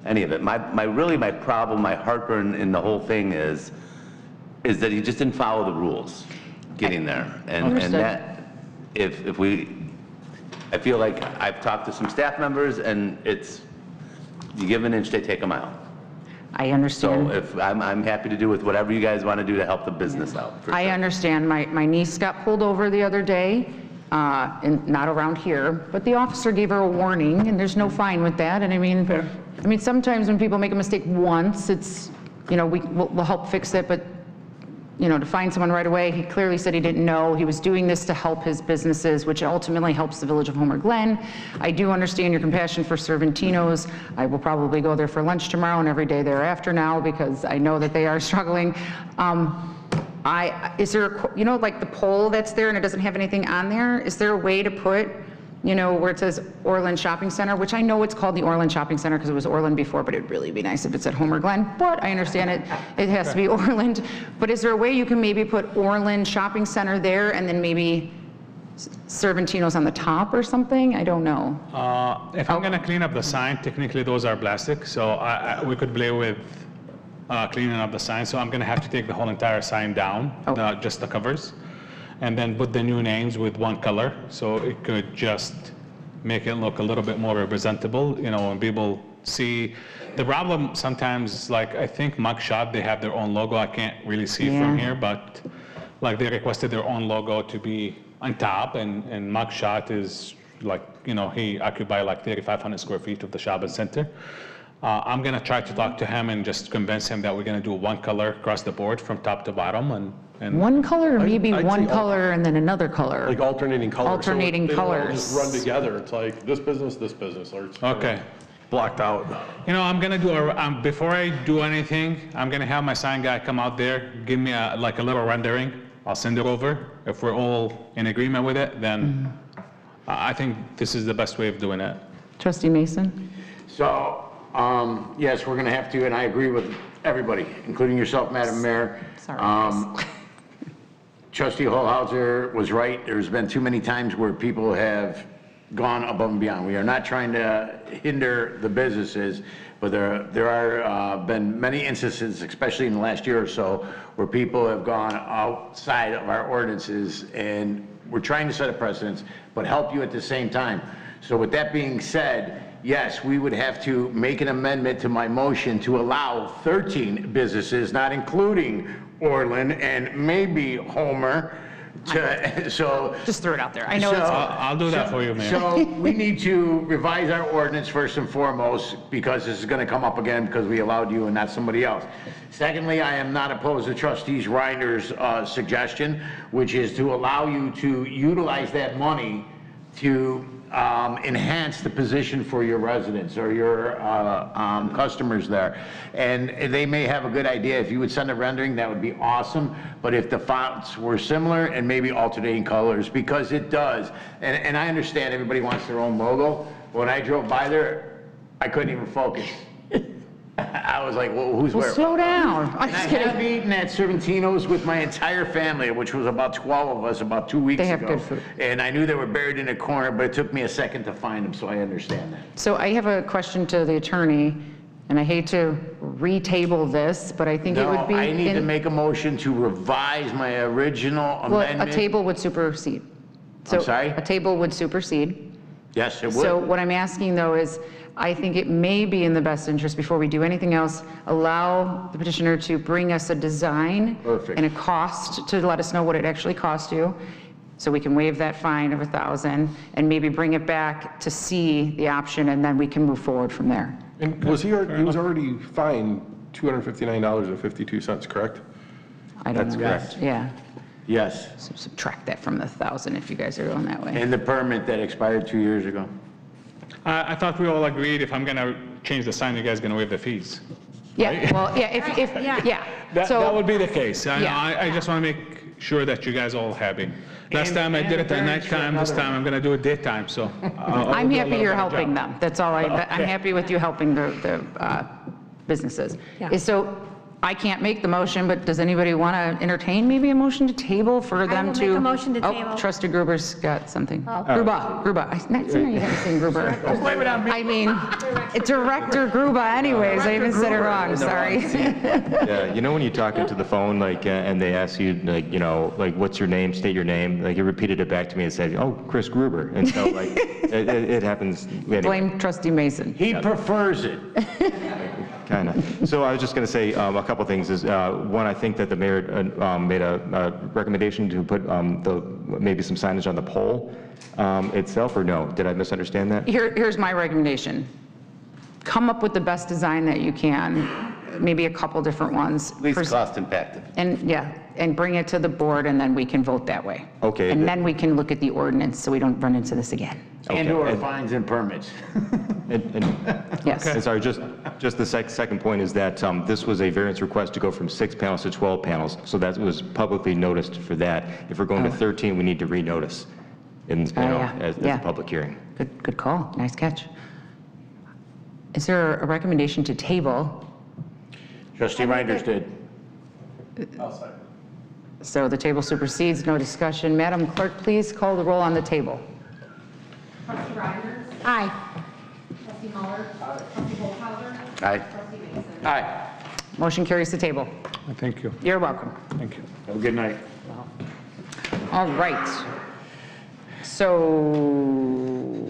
any of it. My problem, my heartburn in the whole thing is that he just didn't follow the rules getting there. And that, I feel like I've talked to some staff members, and it's, you give an inch, they take a mile. I understand. So if, I'm happy to do with whatever you guys want to do to help the business out. for I sure. understand. My niece got pulled over the other day, and not around here, but the officer gave her a warning, and there's no fine with that. And I mean, sometimes when people make a mistake once, it's, you know, we'll help fix it, but, you know, to find someone right away, he clearly said he didn't know. He was doing this to help his businesses, which ultimately helps the village of Homer Glen. I do understand your compassion for Servantino's. I will probably go there for lunch tomorrow and every day thereafter now, because I know that they are struggling. Is there, you know, like the pole that's there and it doesn't have anything on there? Is there a way to put, you know, where it says Orland Shopping Center, which I know it's called the Orland Shopping Center because it was Orland before, but it'd really be nice if it said Homer Glen, but I understand it has to be Orland. But is there a way you can maybe put Orland Shopping Center there and then maybe Servantino's on the top or something? I don't know. If I'm going to clean up the sign, technically those are plastic, so we could play with cleaning up the sign. So I'm going to have to take the whole entire sign down, just the covers, and then put the new names with one color, so it could just make it look a little bit more presentable, you know, when people see. The problem sometimes, like, I think Mugshot, they have their own logo. I can't really see from here, but like they requested their own logo to be on top, and Mugshot is like, you know, he occupied like 3,500 square feet of the shopping center. I'm going to try to talk to him and just convince him that we're going to do one color across the board from top to bottom, and One color, or maybe I'd one say color and then another color? Like alternating colors. Alternating so colors. They don't just run together. It's like this business, or it's kind of okay. blocked out. You know, I'm gonna do before I do anything, I'm gonna have my sign guy come out there, give me a little rendering. I'll send it over. If we're all in agreement with it, then I think this is the best way of doing it. Trustee Mason? So, yes, we're going to have to, and I agree with everybody, including yourself, Madam Mayor. Sorry, Trustee Holhauser was right. There's been too many times where people have gone above and beyond. We are not trying to hinder the businesses, but there are been many instances, especially in the last year or so, where people have gone outside of our ordinances, and we're trying to set a precedence, but help you at the same time. So with that being said, yes, we would have to make an amendment to my motion to allow 13 businesses, not including Orland and maybe Homer, so. Just throw it out there. I know it's. I'll do that for you, Mayor. So we need to revise our ordinance first and foremost, because this is going to come up again because we allowed you and not somebody else. Secondly, I am not opposed to Trustees Reiner's suggestion, which is to allow you to utilize that money to enhance the position for your residents or your customers there. And they may have a good idea. If you would send a rendering, that would be awesome. But if the fonts were similar and maybe alternating colors, because it does. And I understand everybody wants their own logo. When I drove by there, I couldn't even focus. I was like, well, who's where? Slow down. I'm And I just kidding. have eaten at Sorrentino's with my entire family, which was about 12 of us about 2 weeks ago. They have good food. And I knew they were buried in a corner, but it took me a second to find them, so I understand that. So I have a question to the attorney, and I hate to retable this, but I think it No, would be. I need to make a motion to revise my original Well, amendment. a table would supersede. I'm So sorry? a table would supersede. Yes, it So would. what I'm asking, though, is I think it may be in the best interest, before we do anything else, allow the petitioner to bring us a design. Perfect. And a cost, to let us know what it actually cost you, so we can waive that fine of $1,000, and maybe bring it back to see the option, and then we can move forward from there. And was he already fined $259.52, correct? I don't That's know. correct. Yeah, Yes. so subtract that from the 1,000 if you guys are going that way. And the permit that expired 2 years ago. I thought we all agreed if I'm going to change the sign, you guys going to waive the fees. Yeah, well, yeah, yeah. That So- would be the case. Yeah. I just want to make sure that you guys all happy. Last time I did it at nighttime, this time I'm going to do it daytime, so. I'm happy you're helping them. That's all I'm happy with you helping the businesses. Yeah. So I can't make the motion, but does anybody want to entertain maybe a motion to table for them will to? make a motion to Oh, table. Trustee Gruber's got something. Gruber. I'm not saying you haven't seen Gruber. I mean, it's Director Gruber anyways. I even said it wrong, sorry. Yeah, you know when you talk into the phone, like, and they ask you, like, you know, like, what's your name, state your name, like, you repeated it back to me and said, oh, Chris Gruber, and so, like, it happens. Anyway. Blame Trustee Mason. He prefers it. Kind of. So I was just going to say a couple things. Is one, I think that the mayor made a recommendation to put maybe some signage on the pole itself, or no? Did I misunderstand that? Here's my recommendation. Come up with the best design that you can, maybe a couple different ones. Least cost impacted. And bring it to the board, and then we can vote that way. Okay. And then we can look at the ordinance, so we don't run into this again. And do our fines and permits. Yes. And sorry, just the second point is that this was a variance request to go from 6 panels to 12 panels, so that was publicly noticed for that. If we're going to 13, we need to renotice as a public hearing. Good call. Nice catch. Is there a recommendation to table? Trustee Reinders did. So the table supersedes, no discussion. Madam Clerk, please call the roll on the table. Trustee Reiner. Aye. Trustee Muller. Trustee Holzhauser. Aye. Trustee Mason. Aye. Motion carries the table. Thank you. You're welcome. Thank you. Have a good night. All right. So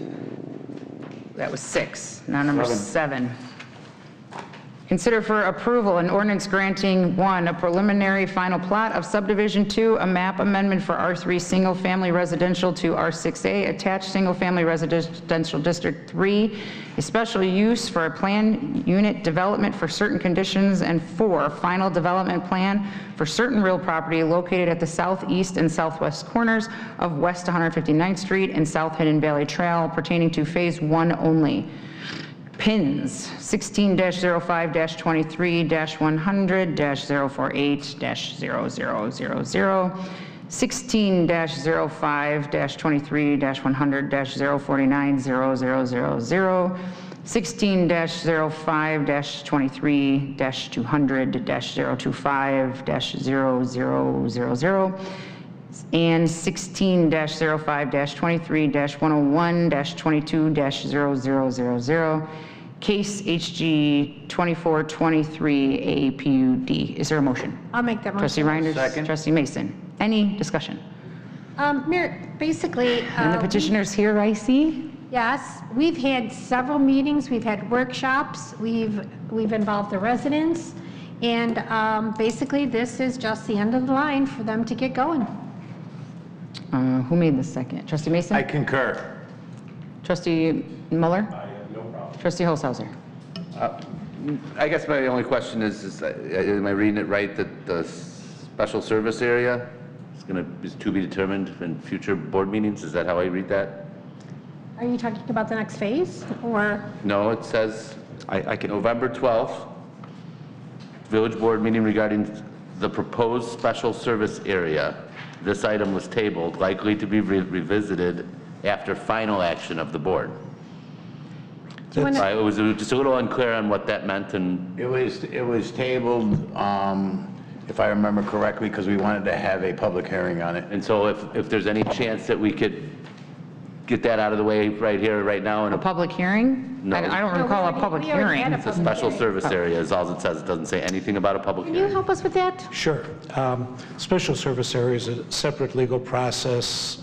that was 6. Now number 7. Consider for approval an ordinance granting, 1, a preliminary final plat of subdivision, 2, a map amendment for R3 Single Family Residential to R6A Attached Single Family Residential District 3, a special use for a planned unit development for certain conditions, and 4, final development plan for certain real property located at the southeast and southwest corners of West 159th Street and South Hidden Valley Trail pertaining to Phase 1 only. Pins 16-05-23-100-048-0000, 16-05-23-100-049-0000, 16-05-23-200-025-0000, and 16-05-23-101-22-0000, case HG 2423 APUD. Is there a motion? I'll make that motion. Trustee Reinders. Second. Trustee Mason. Any discussion? Mayor, basically. And the petitioner's here, I see. Yes, we've had several meetings, we've had workshops, we've involved the residents, and basically this is just the end of the line for them to get going. Who made the second? Trustee Mason? I concur. Trustee Muller? I have no problem. Trustee Holzhauser? I guess my only question is am I reading it right that the special service area is to be determined in future board meetings? Is that how I read that? Are you talking about the next phase, or? No, it says, November 12th, village board meeting regarding the proposed special service area. This item was tabled, likely to be revisited after final action of the board. It was just a little unclear on what that meant, and It was tabled, if I remember correctly, because we wanted to have a public hearing on it. and so if there's any chance that we could get that out of the way right here, right now, in A public hearing? No. I don't recall a public we already had hearing. a a special service area is all it says. It doesn't say anything about a public Can you hearing. help us with that? Sure. Special service area is a separate legal process.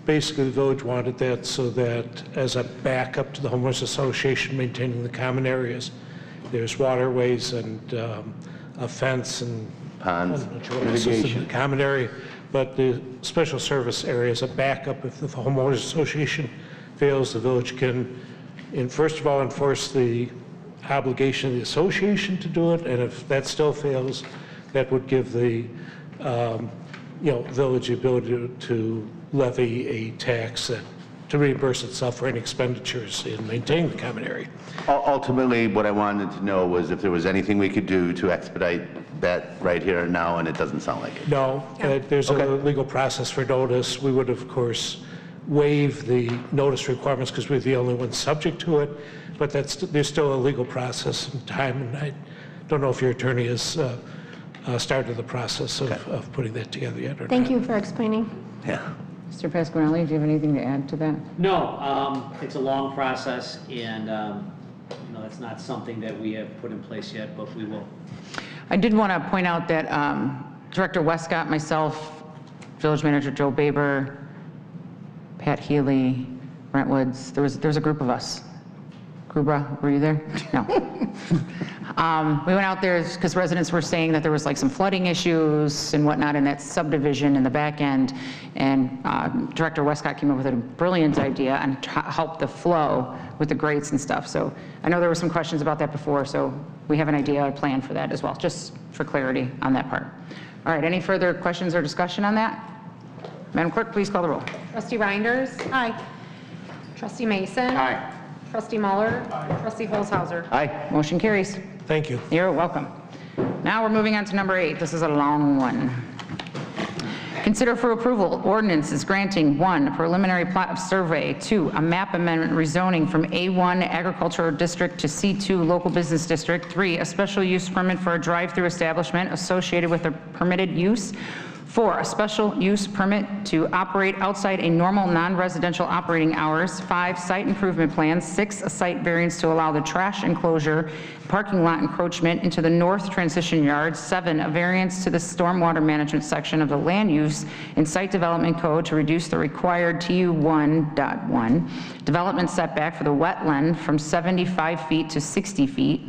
Basically, the village wanted that so that as a backup to the homeowners association maintaining the common areas, there's waterways and a fence and Ponds. I'm not sure what else is in the common area, but the special service area is a backup. If the homeowners association fails, the village can, first of all, enforce the obligation of the association to do it, and if that still fails, that would give the village the ability to levy a tax to reimburse itself for any expenditures in maintaining the common area. Ultimately, what I wanted to know was if there was anything we could do to expedite that right here and now, and it doesn't sound like it. No, there's a legal process for notice. We would, of course, waive the notice requirements because we're the only ones subject to it, but there's still a legal process and time, and I don't know if your attorney has started the process of putting that together yet or not. Thank you for explaining. Yeah. Mr. Pasquarelli, do you have anything to add to that? No, it's a long process, and, that's not something that we have put in place yet, but we will. I did want to point out that Director Westcott, myself, Village Manager Joe Baber, Pat Healy, Brent Woods, there was a group of us. Grubra, were you there? No. We went out there because residents were saying that there was like some flooding issues and whatnot in that subdivision in the back end, and Director Westcott came up with a brilliant idea on help the flow with the grates and stuff. So I know there were some questions about that before, so we have an idea, a plan for that as well, just for clarity on that part. All right, any further questions or discussion on that? Madam Clerk, please call the roll. Trustee Reinders? Aye. Trustee Mason? Aye. Trustee Muller? Trustee Holzhauser? Aye. Motion carries. Thank you. You're welcome. Now we're moving on to number 8. This is a long one. Consider for approval ordinances granting 1, a preliminary plat of survey, 2, a map amendment rezoning from A1 agricultural district to C2 local business district, 3, a special use permit for a drive-through establishment associated with a permitted use, 4, a special use permit to operate outside a normal non-residential operating hours, 5, site improvement plans, 6, a site variance to allow the trash enclosure, parking lot encroachment into the north transition yard, 7, a variance to the stormwater management section of the land use and site development code to reduce the required TU 1.1 development setback for the wetland from 75 feet to 60 feet,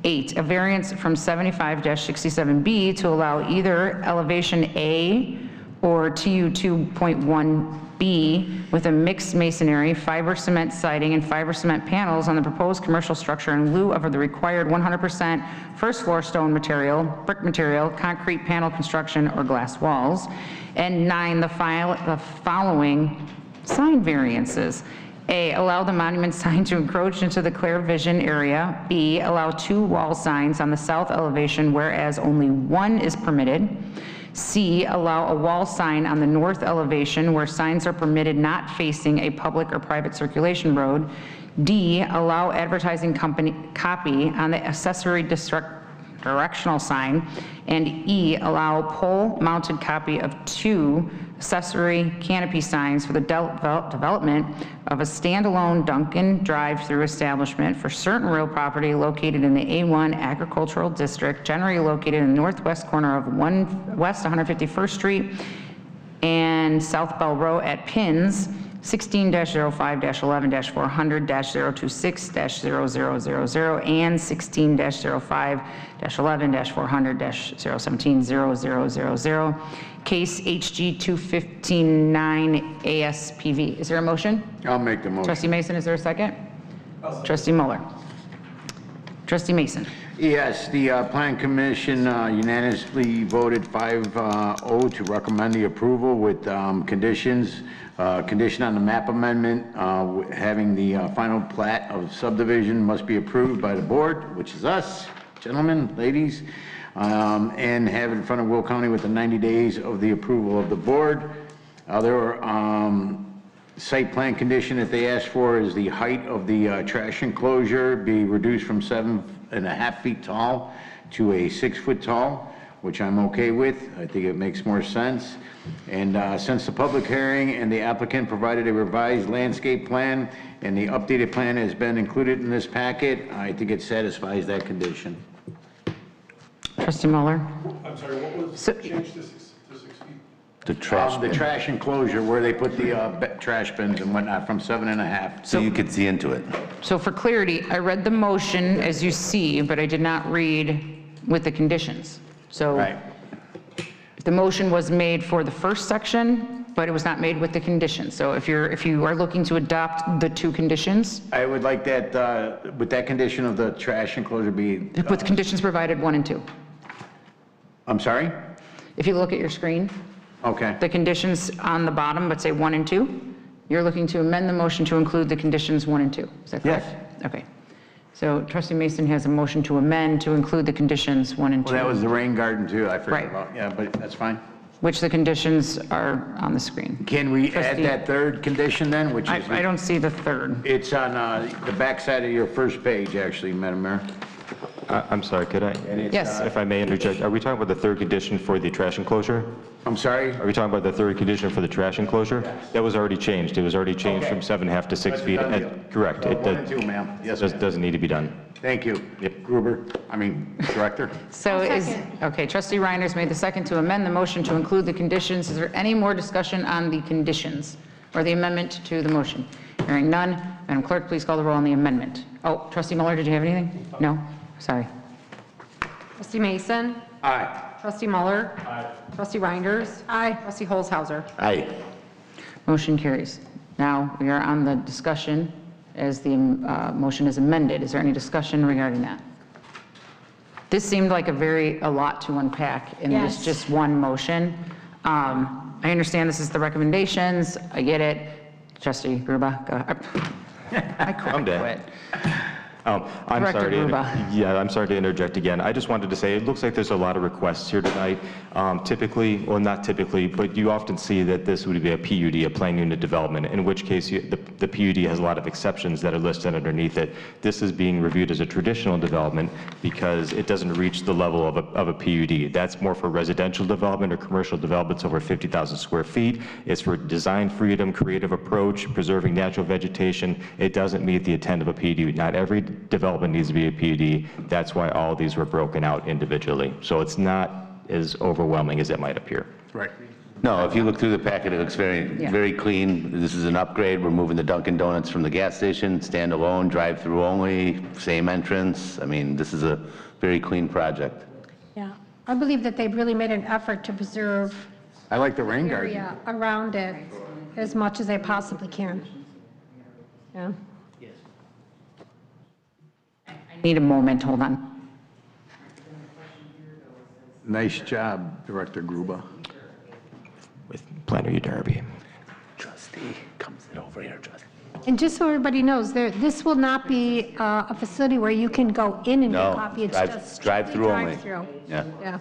8, a variance from 75-67B to allow either elevation A or TU 2.1B with a mixed masonry, fiber cement siding, and fiber cement panels on the proposed commercial structure in lieu of the required 100% first floor stone material, brick material, concrete panel construction, or glass walls. And 9, the following sign variances. A, allow the monument sign to encroach into the clear vision area. B, allow 2 wall signs on the south elevation, whereas only 1 is permitted. C, allow a wall sign on the north elevation where signs are permitted not facing a public or private circulation road. D, allow advertising copy on the accessory directional sign, and E, allow pole-mounted copy of 2 accessory canopy signs for the development of a standalone Dunkin' drive-through establishment for certain real property located in the A1 Agricultural District, generally located in the northwest corner of West 151st Street and South Bell Row at pins 16-05-11-400-026-0000 and 16-05-11-400-017-0000. Case HG 259 ASPV. Is there a motion? I'll make the motion. Trustee Mason, is there a second? Trustee Muller. Trustee Mason. Yes, the Plan Commission unanimously voted 5-0 to recommend the approval with conditions. Condition on the map amendment, having the final plat of subdivision must be approved by the board, which is us, gentlemen, ladies, and have it in front of Will County within 90 days of the approval of the board. Other site plan condition that they asked for is the height of the trash enclosure be reduced from 7.5 feet tall to a 6 foot tall, which I'm okay with. I think it makes more sense. And since the public hearing and the applicant provided a revised landscape plan and the updated plan has been included in this packet, I think it satisfies that condition. Trustee Muller. I'm sorry, what was changed to 6 feet? The trash The bin. trash enclosure where they put the trash bins and whatnot from 7.5. So you could see into it. So for clarity, I read the motion as you see, but I did not read with the conditions. So Right. the motion was made for the first section, but it was not made with the conditions. So if you are looking to adopt the 2 conditions, I would like that, with that condition of the trash enclosure be, with conditions provided 1 and 2. I'm sorry? If you look at your screen, Okay. the conditions on the bottom, but say 1 and 2, you're looking to amend the motion to include the conditions 1 and 2. Is that correct? Yes. Okay. So trustee Mason has a motion to amend to include the conditions 1 and 2. Well, that was the rain garden too, I Right. forgot about. Yeah, but that's fine. Which the conditions are on the screen. Can we add Trustee- that third condition then, which is? I don't see the third. It's on the back side of your first page, actually, Madam Mayor. I'm sorry, could I? And it's, Yes. If I may interject, are we talking about the third condition for the trash enclosure? I'm sorry? Are we talking about the third condition for the trash enclosure? That was already changed. It was already changed Okay. from 7.5 to 6 That's a feet. done deal. Correct. So It 1 and 2, ma'am. Yes, ma'am. doesn't need to be done. Thank you. Yep. Gruber, Director. So okay, trustee Reiner's made the second to amend the motion to include the conditions. Is there any more discussion on the conditions or the amendment to the motion? Hearing none, Madam Clerk, please call the roll on the amendment. Oh, trustee Muller, did you have anything? No? Sorry. Trustee Mason. Aye. Trustee Muller. Aye. Trustee Reinders. Aye. Trustee Holzhauser. Aye. Motion carries. Now, we are on the discussion as the motion is amended. Is there any discussion regarding that? This seemed like a lot to unpack in this Yes. just one motion. I understand this is the recommendations. I get it. Trustee Gruba, go ahead. I I'm dead. quit. I'm Director sorry to, Gruba. yeah, I'm sorry to interject again. I just wanted to say, it looks like there's a lot of requests here tonight. Typically, well, not typically, but you often see that this would be a PUD, a planned unit development, in which case the PUD has a lot of exceptions that are listed underneath it. This is being reviewed as a traditional development because it doesn't reach the level of a PUD. That's more for residential development or commercial developments over 50,000 square feet. It's for design freedom, creative approach, preserving natural vegetation. It doesn't meet the intent of a PUD. Not every development needs to be a PUD. That's why all of these were broken out individually. So it's not as overwhelming as it might appear. Right. No, if you look through the packet, it looks very clean. This is an upgrade. We're moving the Dunkin' Donuts from the gas station, standalone, drive-through only, same entrance. I mean, this is a very clean project. Yeah, I believe that they've really made an effort to preserve I like the rain the garden. area around it as much as they possibly can. Yeah. Need a moment, hold on. Nice job, Director Gruba. With Planner Darby. Trustee, comes it over here, trustee. And just so everybody knows, this will not be a facility where you can go in and No, get coffee. It's drive- just drive-through strictly only. drive-through. Yeah. Yeah.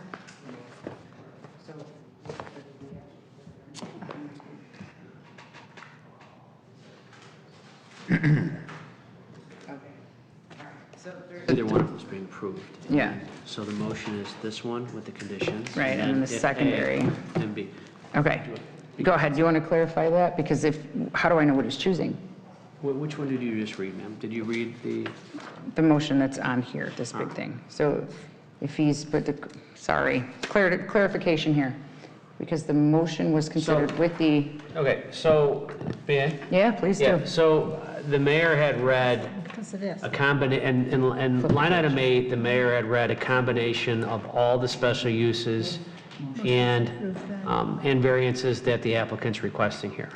Either one of them's being approved. Yeah. So the motion is this one with the conditions. Right, and then the if secondary. A and B. Okay. Go ahead. Do you want to clarify that? Because how do I know what he's choosing? Which one did you just read, ma'am? Did you read The motion that's on here, this big thing. So if he's put clarification here. Because the motion was considered with the, Okay, so, may I? yeah, please do. Yeah, so the mayor had read Because of this. a combination, and line item 8, the mayor had read a combination of all the special uses and variances that the applicant's requesting here.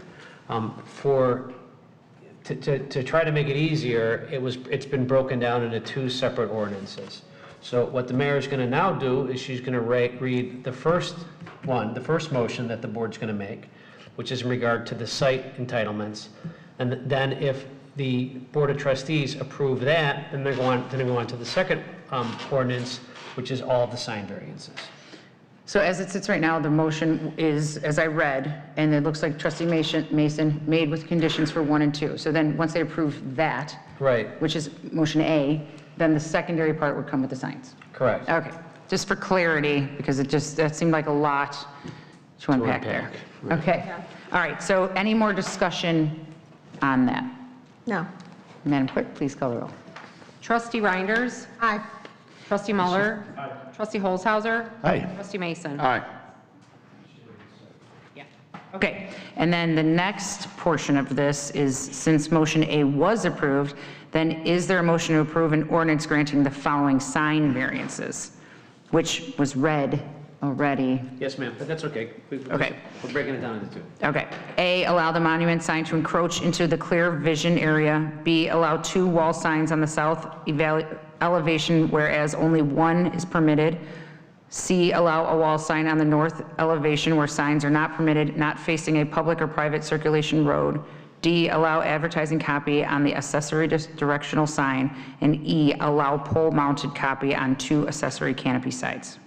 To try to make it easier, it's been broken down into 2 separate ordinances. So what the mayor's going to now do is she's going to read the first motion that the board's going to make, which is in regard to the site entitlements. And then if the Board of Trustees approve that, then they go on to the second ordinance, which is all of the sign variances. So as it sits right now, the motion is, as I read, and it looks like trustee Mason made with conditions for 1 and 2. So then, once they approve that, Right. which is motion A, then the secondary part would come with the signs. Correct. Okay, just for clarity, because that seemed like a lot to unpack there. right. Okay, all right, so any more discussion on that? No. Madam Clerk, please call the roll. Trustee Reinders. Aye. Trustee Muller. Trustee Holzhauser. Aye. Trustee Mason. Aye. Okay, and then the next portion of this is, since motion A was approved, then is there a motion to approve an ordinance granting the following sign variances, which was read already? Yes, ma'am, but that's okay. Okay. We're breaking it down into 2. Okay. A, allow the monument sign to encroach into the clear vision area. B, allow 2 wall signs on the south elevation, whereas only 1 is permitted. C, allow a wall sign on the north elevation where signs are not permitted, not facing a public or private circulation road. D, allow advertising copy on the accessory directional sign. And E, allow pole-mounted copy on 2 accessory canopy sides.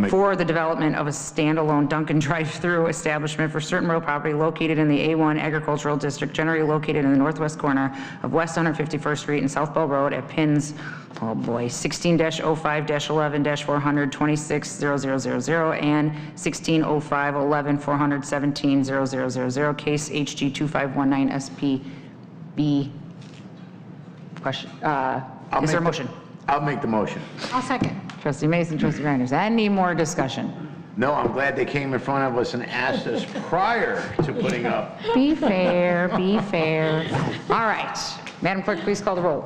For the development of a standalone Dunkin' drive-through establishment for certain real property located in the A1 Agricultural District, generally located in the northwest corner of West 151st Street and South Bell Road at pins, 16-05-11-400, 260000, and 16-05-11-417-0000, case HG 2519 SPB. Is there a motion? I'll make the motion. I'll second. Trustee Mason, trustee Reinders. Any more discussion? No, I'm glad they came in front of us and asked us prior to putting up. Be fair, be fair. All right. Madam Clerk, please call the roll.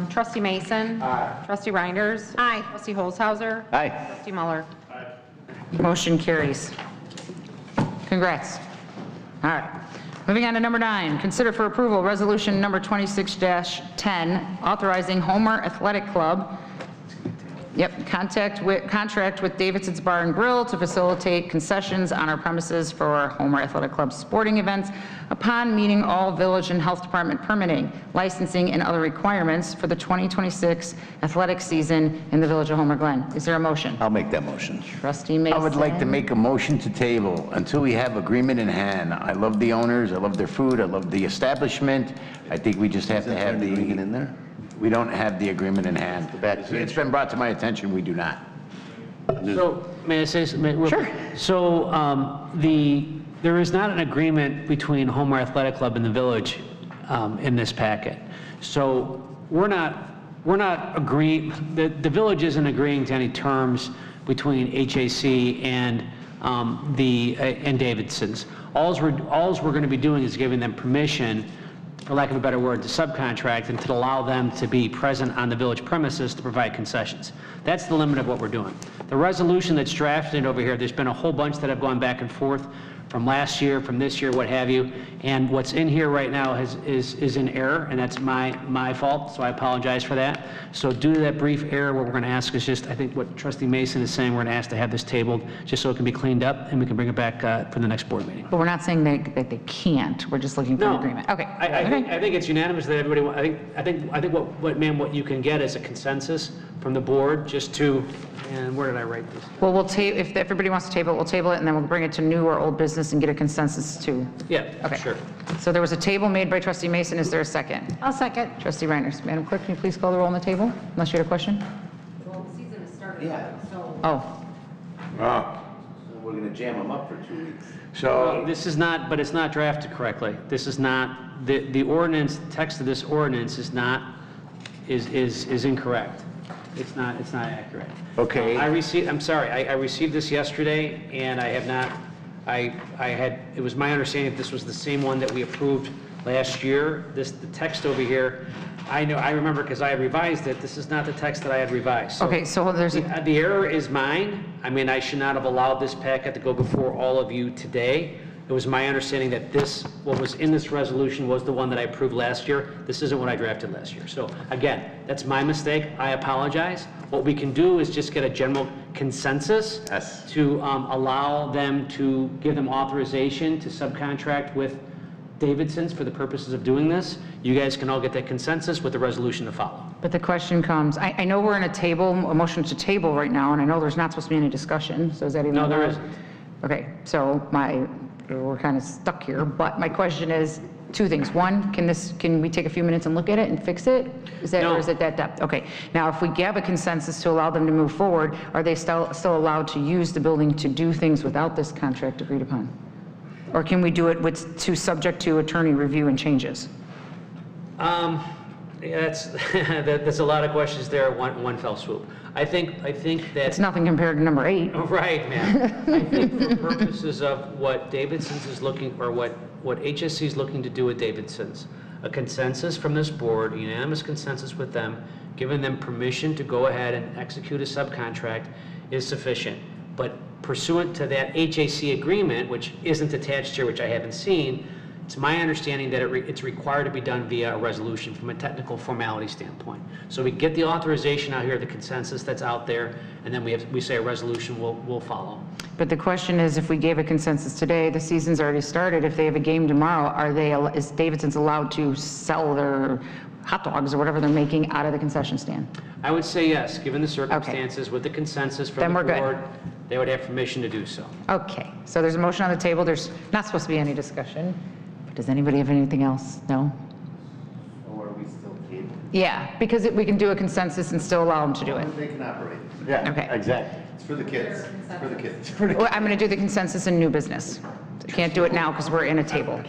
Trustee Mason. Aye. Trustee Reinders. Aye. Trustee Holzhauser. Aye. Trustee Muller. Motion carries. Congrats. All right. Moving on to number 9, consider for approval resolution number 26-10, authorizing Homer Athletic Club, contract with Davidson's Bar and Grill to facilitate concessions on our premises for Homer Athletic Club sporting events upon meeting all village and health department permitting, licensing, and other requirements for the 2026 athletic season in the village of Homer Glen. Is there a motion? I'll make that motion. Trustee Mason. I would like to make a motion to table until we have agreement in hand. I love the owners, I love their food, I love the establishment. I think we just have to have the agreement in there. We don't have the agreement in hand. It's been brought to my attention, we do not. So, may I say something? Sure. So, there is not an agreement between Homer Athletic Club and the village in this packet. So, we're not agreeing, the village isn't agreeing to any terms between HAC and Davidson's. Alls we're going to be doing is giving them permission, for lack of a better word, to subcontract and to allow them to be present on the village premises to provide concessions. That's the limit of what we're doing. The resolution that's drafted over here, there's been a whole bunch that have gone back and forth from last year, from this year, what have you, and what's in here right now is in error, and that's my fault, so I apologize for that. So due to that brief error, what we're going to ask is just, I think what Trustee Mason is saying, we're going to ask to have this tabled just so it can be cleaned up and we can bring it back for the next board meeting. But we're not saying that they can't, we're just looking for an agreement. Okay. I think it's unanimous that everybody, I think what you can get is a consensus from the board, just to, and where did I write this? Well, if everybody wants to table it, we'll table it, and then we'll bring it to new or old business and get a consensus too. Yeah, Okay. sure. So there was a table made by trustee Mason. Is there a second? I'll second. Trustee Reinders. Madam Clerk, can you please call the roll on the table, unless you had a question? Well, the season has started, Yeah. so. Oh, We're going to jam them up for 2 weeks. Well, this is not, but it's not drafted correctly. This is not, the ordinance, text of this ordinance is not, is incorrect. It's not accurate. Okay. I received this yesterday, and I have not, it was my understanding that this was the same one that we approved last year. The text over here, I remember because I had revised it, this is not the text that I had revised. okay, so there's a, The error is mine. I mean, I should not have allowed this packet to go before all of you today. It was my understanding that what was in this resolution was the one that I approved last year. This isn't what I drafted last year. So again, that's my mistake. I apologize. What we can do is just get a general consensus to allow them to give them authorization to subcontract with Davidson's for the purposes of doing this. You guys can all get that consensus with the resolution to follow. but the question comes, I know we're in a motion to table right now, and I know there's not supposed to be any discussion, so is that even? No, there allowed? isn't. Okay, so we're kind of stuck here, but my question is two things. One, can we take a few minutes and look at it and fix it? No. Or is it that depth? Okay, now if we have a consensus to allow them to move forward, are they still allowed to use the building to do things without this contract agreed upon? Or can we do it subject to attorney review and changes? Yeah, that's a lot of questions there at one fell swoop. I think that. It's nothing compared to number 8. Oh, right, man. I think for purposes of what Davidson's is looking, or what HSC is looking to do with Davidson's, a consensus from this board, unanimous consensus with them, giving them permission to go ahead and execute a subcontract is sufficient. But pursuant to that HAC agreement, which isn't attached here, which I haven't seen, it's my understanding that it's required to be done via a resolution from a technical formality standpoint. So we get the authorization out here, the consensus that's out there, and then we say a resolution will follow. But the question is, if we gave a consensus today, the season's already started. If they have a game tomorrow, is Davidson's allowed to sell their hot dogs or whatever they're making out of the concession stand? I would say yes, given the circumstances, with the consensus Then from we're the good. board, they would have permission to do so. Okay, so there's a motion on the table. There's not supposed to be any discussion. But does anybody have anything else? No? Or are we still capable? Yeah, because we can do a consensus and still allow them to do it. They can operate. Yeah, Okay. exactly. It's for the kids. It's for the kids. Well, I'm going to do the consensus in new business. I can't do it now because we're in a table.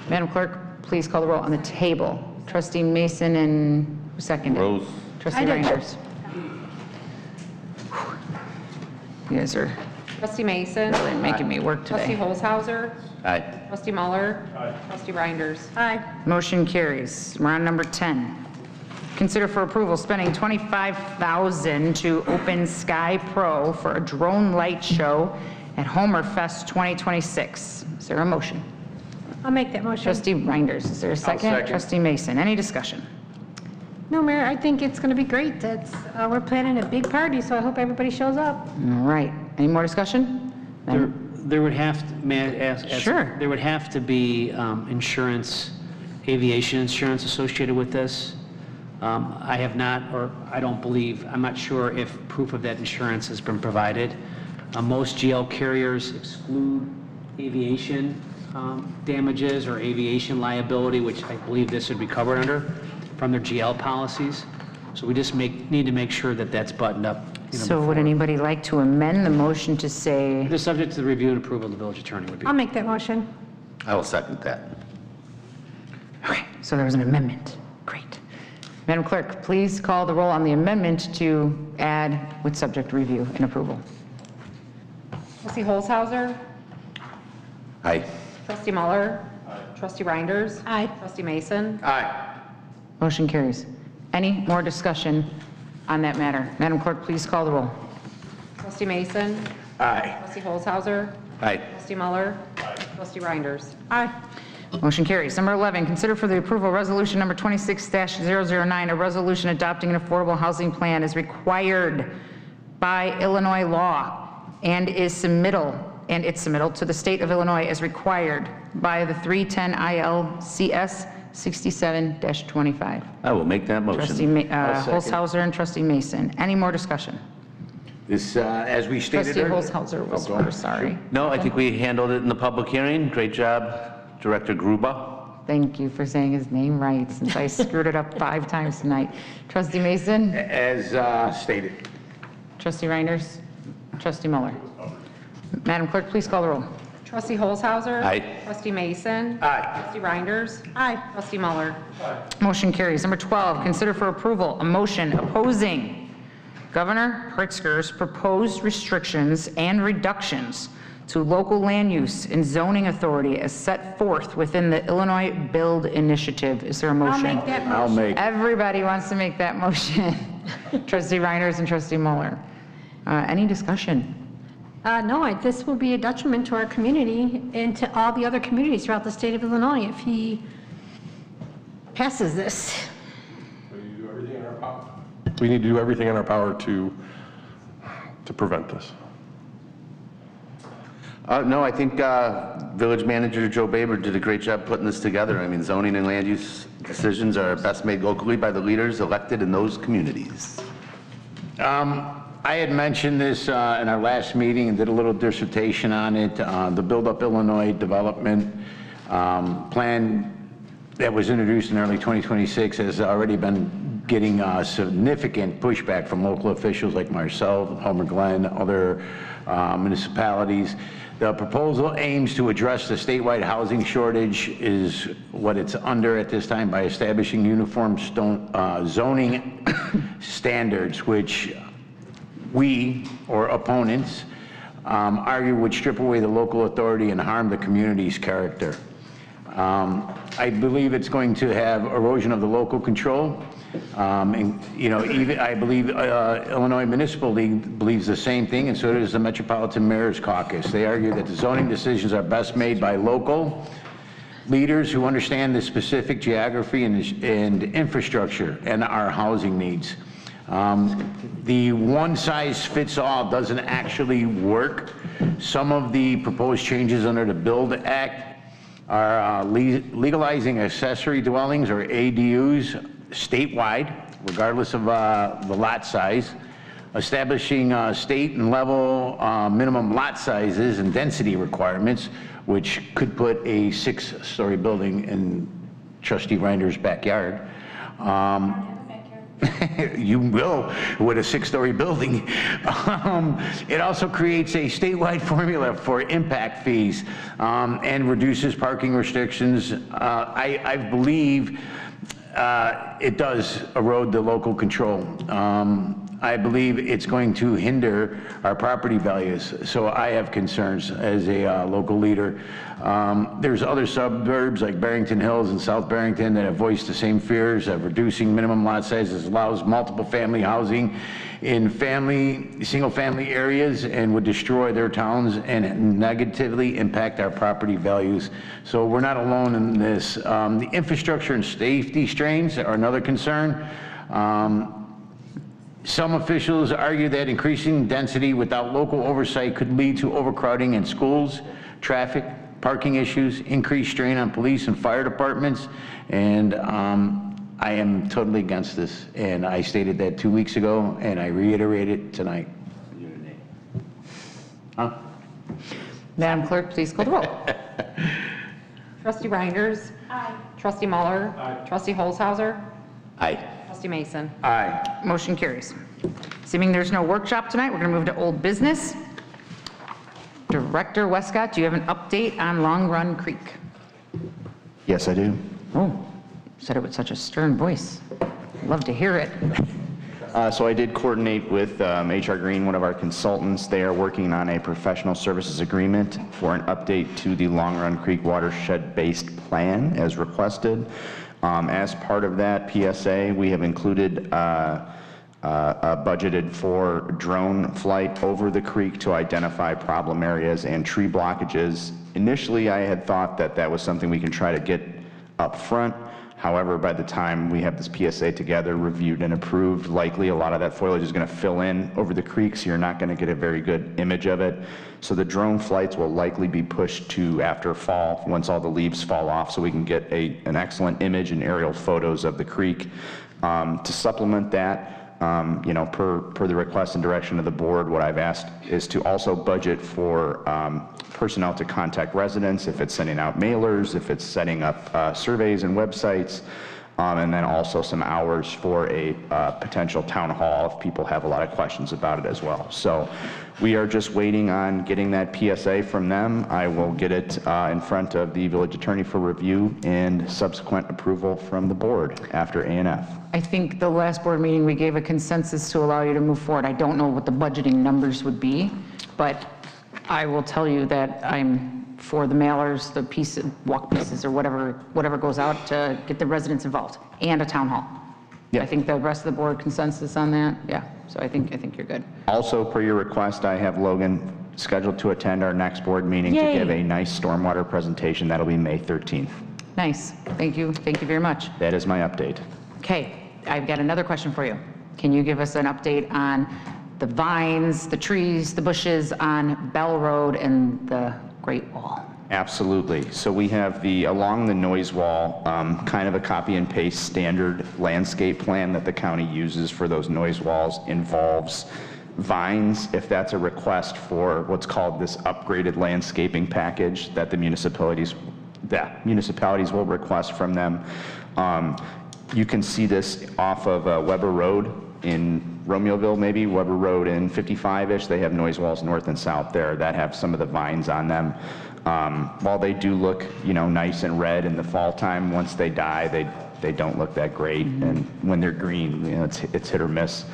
Madam Clerk, please call the roll on the table. Trustee Mason and who seconded? Rose. Trustee I did. Reinders. You guys are Trustee Mason. really making me work Trustee today. Holzhauser. Aye. Trustee Muller. Trustee Reinders. Aye. Motion carries. We're on number 10. Consider for approval spending $25,000 to Open Sky Pro for a drone light show at Homer Fest 2026. Is there a motion? I'll make that motion. Trustee Reinders, is there a second? second. Trustee Mason, any discussion? No, Mayor, I think it's going to be great. We're planning a big party, so I hope everybody shows up. All right, any more discussion? There would have to, may I ask? Sure. There would have to be insurance, aviation insurance associated with this. I have not, or I don't believe, I'm not sure if proof of that insurance has been provided. Most GL carriers exclude aviation damages or aviation liability, which I believe this would be covered under from their GL policies. So we just need to make sure that that's buttoned up. So would anybody like to amend the motion to say, The subject to the review and approval of the village attorney would be. I'll make that motion. I will second that. okay, so there was an amendment, great. Madam Clerk, please call the roll on the amendment to add with subject to review and approval. Trustee Holzhauser. Aye. Trustee Muller. Trustee Reinders. Aye. Trustee Mason. Aye. Motion carries. Any more discussion on that matter? Madam Clerk, please call the roll. Trustee Mason. Aye. Trustee Holzhauser. Aye. Trustee Muller. Trustee Reinders. Aye. Motion carries. Number 11, consider for the approval resolution number 26-009, a resolution adopting an affordable housing plan as required by Illinois law and its submittal to the state of Illinois as required by the 310 ILCS 67-25. I will make that Trustee motion. Holzhauser and Trustee Mason. Any more discussion? This, as we stated Trustee earlier. Holzhauser was go ahead. first, sorry. No, I think we handled it in the public hearing. Great job, Director Gruba. Thank you for saying his name right, since I screwed it up 5 times tonight. Trustee Mason? As stated. Trustee Reinders? Trustee Muller? Madam Clerk, please call the roll. Trustee Holzhauser. Aye. Trustee Mason. Aye. Trustee Reinders. Aye. Trustee Muller. Motion carries. Number 12, consider for approval a motion opposing Governor Pritzker's proposed restrictions and reductions to local land use and zoning authority as set forth within the Illinois Build Initiative. Is there a motion? I'll make that motion. I'll make. Everybody wants to make that motion. Trustee Reinders and Trustee Muller. Any discussion? No, this will be a detriment to our community and to all the other communities throughout the state of Illinois if he passes this. We need to do everything in our power to prevent this. No, I think Village Manager Joe Baber did a great job putting this together. I mean, zoning and land use decisions are best made locally by the leaders elected in those communities. I had mentioned this in our last meeting and did a little dissertation on it. The Build Up Illinois Development Plan that was introduced in early 2026 has already been getting significant pushback from local officials like myself, Homer Glen, other municipalities. The proposal aims to address the statewide housing shortage is what it's under at this time by establishing uniform zoning standards, which we, or opponents, argue would strip away the local authority and harm the community's character. I believe it's going to have erosion of the local control. And, you know, even I believe Illinois Municipal League believes the same thing, and so does the Metropolitan Mayor's Caucus. They argue that the zoning decisions are best made by local leaders who understand the specific geography and infrastructure and our housing needs. The one-size-fits-all doesn't actually work. Some of the proposed changes under the Build Act are legalizing accessory dwellings, or ADUs, statewide, regardless of the lot size, establishing state and level minimum lot sizes and density requirements, which could put a 6-story building in Trustee Reinder's backyard. You will with a 6-story building. It also creates a statewide formula for impact fees and reduces parking restrictions. I believe it does erode the local control. I believe it's going to hinder our property values. So I have concerns as a local leader. There's other suburbs like Barrington Hills and South Barrington that have voiced the same fears of reducing minimum lot sizes, allows multiple family housing in single family areas, and would destroy their towns and negatively impact our property values. So we're not alone in this. The infrastructure and safety strains are another concern. Some officials argue that increasing density without local oversight could lead to overcrowding in schools, traffic, parking issues, increased strain on police and fire departments, and I am totally against this, and I stated that 2 weeks ago, and I reiterate it tonight. Huh? Madam Clerk, please call the roll. Trustee Reinders. Aye. Trustee Muller. Aye. Trustee Holzhauser. Aye. Trustee Mason. Aye. Motion carries. Assuming there's no workshop tonight, we're going to move to old business. Director Westcott, do you have an update on Long Run Creek? Yes, I do. Oh, said it with such a stern voice. Love to hear it. So I did coordinate with HR Green, one of our consultants. They are working on a professional services agreement for an update to the Long Run Creek watershed-based plan as requested. As part of that PSA, we have included budgeted for drone flight over the creek to identify problem areas and tree blockages. Initially, I had thought that that was something we can try to get up front. However, by the time we have this PSA together, reviewed and approved, likely a lot of that foliage is going to fill in over the creek, so you're not going to get a very good image of it. So the drone flights will likely be pushed to after fall, once all the leaves fall off, so we can get an excellent image and aerial photos of the creek. To supplement that, you know, per the request and direction of the board, what I've asked is to also budget for personnel to contact residents, if it's sending out mailers, if it's setting up surveys and websites, and then also some hours for a potential town hall if people have a lot of questions about it as well. So we are just waiting on getting that PSA from them. I will get it in front of the village attorney for review and subsequent approval from the board after A&F. I think the last board meeting, we gave a consensus to allow you to move forward. I don't know what the budgeting numbers would be, but I will tell you that I'm for the mailers, the walk pieces, or whatever goes out to get the residents involved, and a town hall. Yeah. I think the rest of the board consensus on that. Yeah, so I think you're good. Also, per your request, I have Logan scheduled to attend our next board meeting to give a nice stormwater presentation. That'll be May 13th. Nice. Thank you very much. That is my update. Okay, I've got another question for you. Can you give us an update on the vines, the trees, the bushes on Bell Road and the Great Wall? Absolutely. So we have along the noise wall, kind of a copy and paste standard landscape plan that the county uses for those noise walls involves vines, if that's a request for what's called this upgraded landscaping package that the municipalities will request from them. You can see this off of Weber Road in Romeoville, maybe Weber Road in 55-ish. They have noise walls north and south there that have some of the vines on them. While they do look, you know, nice and red in the fall time, once they die, they don't look that great. And when they're green, you know, it's hit or miss.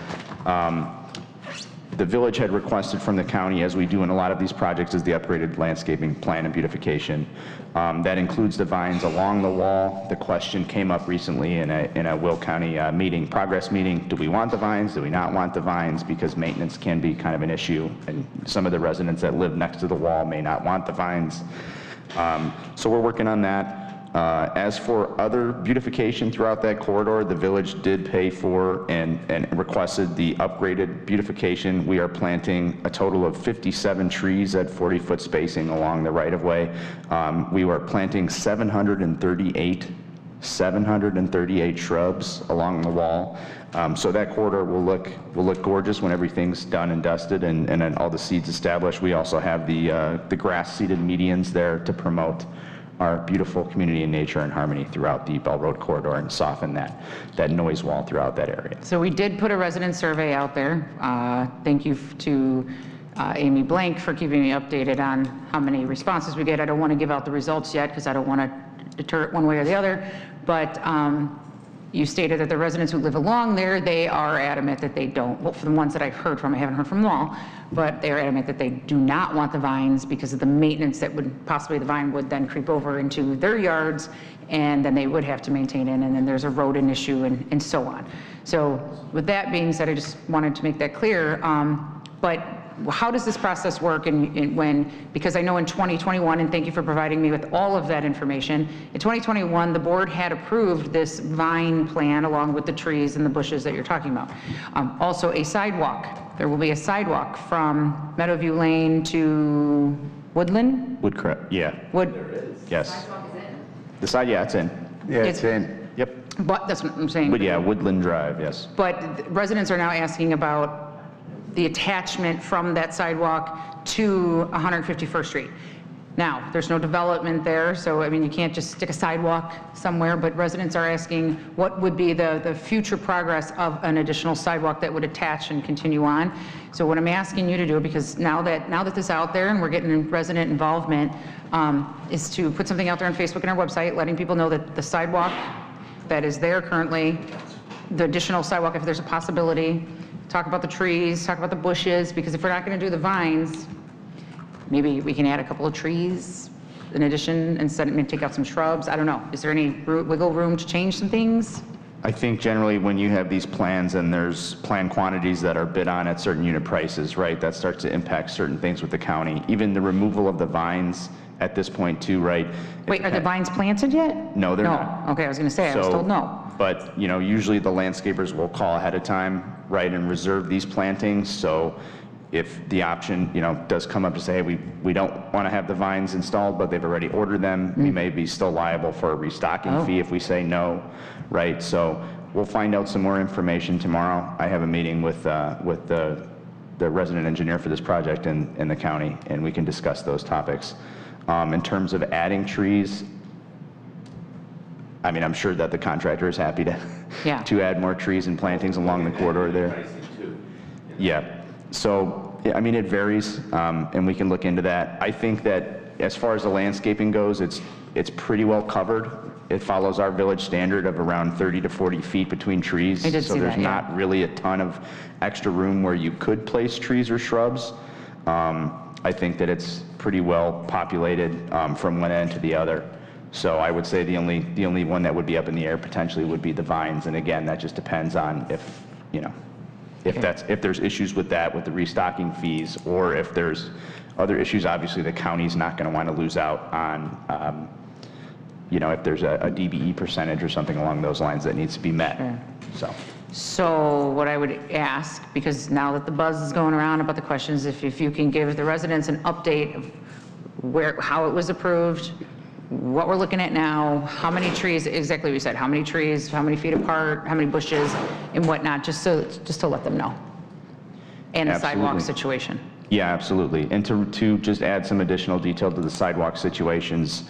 The village had requested from the county, as we do in a lot of these projects, is the upgraded landscaping plan and beautification. That includes the vines along the wall. The question came up recently in a Will County progress meeting. Do we want the vines? Do we not want the vines? Because maintenance can be kind of an issue, and some of the residents that live next to the wall may not want the vines. So we're working on that. As for other beautification throughout that corridor, the village did pay for and requested the upgraded beautification. We are planting a total of 57 trees at 40-foot spacing along the right-of-way. We are planting 738 shrubs along the wall. So that corridor will look gorgeous when everything's done and dusted and then all the seeds established. We also have the grass seeded medians there to promote our beautiful community and nature and harmony throughout the Bell Road corridor and soften that noise wall throughout that area. So we did put a resident survey out there. Thank you to Amy Blank for keeping me updated on how many responses we get. I don't want to give out the results yet because I don't want to deter it one way or the other, but you stated that the residents who live along there, they are adamant that they don't, well, for the ones that I've heard from, I haven't heard from them all, but they are adamant that they do not want the vines because of the maintenance that would possibly, the vine would then creep over into their yards and then they would have to maintain it, and then there's a rodent issue and so on. So with that being said, I just wanted to make that clear, but how does this process work because I know in 2021, and thank you for providing me with all of that information, in 2021, the board had approved this vine plan along with the trees and the bushes that you're talking about. Also a sidewalk. There will be a sidewalk from Meadowview Lane to Woodland? Woodcrest, yeah. Yes. The side, yeah, it's in. Yeah, it's in. Yep. But that's what I'm saying. But yeah, Woodland Drive, yes. But residents are now asking about the attachment from that sidewalk to 151st Street. Now, there's no development there, so I mean, you can't just stick a sidewalk somewhere, but residents are asking what would be the future progress of an additional sidewalk that would attach and continue on. So what I'm asking you to do, because now that this is out there and we're getting resident involvement, is to put something out there on Facebook and our website, letting people know that the sidewalk that is there currently, the additional sidewalk, if there's a possibility, talk about the trees, talk about the bushes, because if we're not going to do the vines, maybe we can add a couple of trees in addition, instead of maybe take out some shrubs. I don't know. Is there any wiggle room to change some things? I think generally when you have these plans and there's planned quantities that are bid on at certain unit prices, right, that starts to impact certain things with the county. Even the removal of the vines at this point too, right? Wait, are the vines planted yet? No, they're No. not. Okay, I was going to say, I was So- told no. But, you know, usually the landscapers will call ahead of time, right, and reserve these plantings. So if the option, you know, does come up to say, hey, we don't want to have the vines installed, but they've already ordered them, we may be still liable for a restocking fee if we say no, right? So we'll find out some more information tomorrow. I have a meeting with the resident engineer for this project in the county, and we can discuss those topics. In terms of adding trees, I mean, I'm sure that the contractor is happy to, Yeah. to add more trees and plantings along the corridor there. Yeah, so, yeah, I mean, it varies, and we can look into that. I think that as far as the landscaping goes, it's pretty well covered. It follows our village standard of around 30 to 40 feet between trees. I did So see there's that, yeah. not really a ton of extra room where you could place trees or shrubs. I think that it's pretty well populated from one end to the other. So I would say the only one that would be up in the air potentially would be the vines. And again, that just depends on if, you know, if there's issues with that, with the restocking fees, or if there's other issues. Obviously the county's not going to want to lose out on, you know, if there's a DBE percentage or something along those lines that needs to be met. Sure. So what I would ask, because now that the buzz is going around about the questions, if you can give the residents an update of how it was approved, what we're looking at now, how many trees, exactly what you said, how many trees, how many feet apart, how many bushes and whatnot, just to let them know. And the sidewalk Absolutely. situation. Yeah, absolutely. And to just add some additional detail to the sidewalk situations,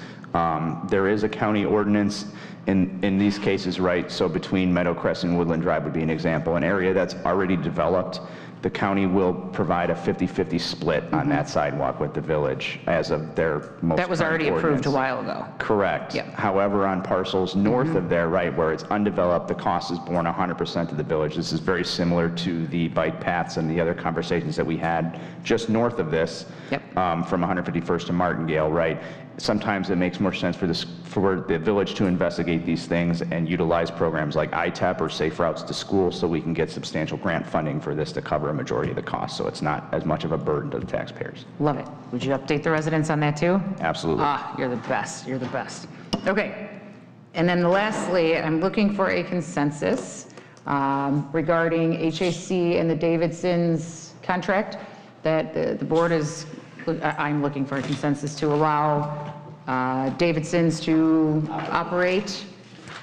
there is a county ordinance in these cases, right? So between Meadowcrest and Woodland Drive would be an example, an area that's already developed. The county will provide a 50-50 split on that sidewalk with the village as of their most That was current already approved a ordinance. while ago. Correct. Yep. However, on parcels north of there, right, where it's undeveloped, the cost is borne 100% to the village. This is very similar to the bike paths and the other conversations that we had just north of this, from 151st to Martingale, right? Sometimes it makes more sense for the village to investigate these things and utilize programs like ITEP or Safe Routes to School so we can get substantial grant funding for this to cover a majority of the cost, so it's not as much of a burden to the taxpayers. Love it. Would you update the residents on that too? Absolutely. Ah, you're the best. You're the best. Okay. And then lastly, I'm looking for a consensus regarding HAC and the Davidson's contract that the board is, I'm looking for a consensus to allow Davidson's to operate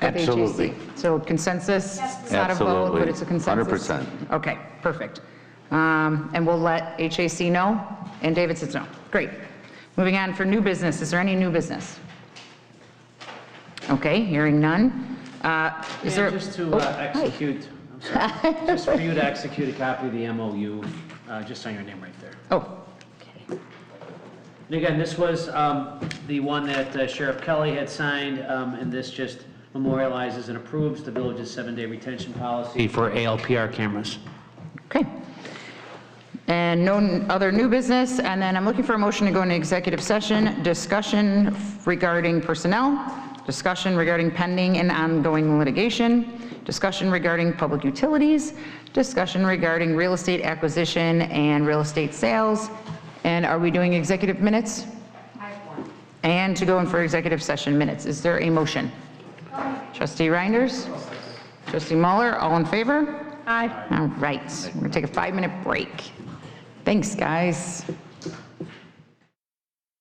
at Absolutely. HAC. So consensus, it's not a vote, Absolutely. but it's a consensus. 100%. Okay, perfect. And we'll let HAC know and Davidson's know. Great. Moving on for new business. Is there any new business? Okay, hearing none. Is there? Just to Oh, execute, I'm sorry, just for you to execute a copy of the MOU, just sign your name right there. Oh, And again, this was the one that Sheriff Kelly had signed, and this just memorializes and approves the village's 7-day retention policy for ALPR cameras. okay. And no other new business, and then I'm looking for a motion to go into executive session, discussion regarding personnel, discussion regarding pending and ongoing litigation, discussion regarding public utilities, discussion regarding real estate acquisition and real estate sales. And are we doing executive minutes? I have one. And to go in for executive session minutes. Is there a motion? Trustee Reinders? Trustee Muller, all in favor? Aye. All right, we're gonna take a 5-minute break. Thanks, guys.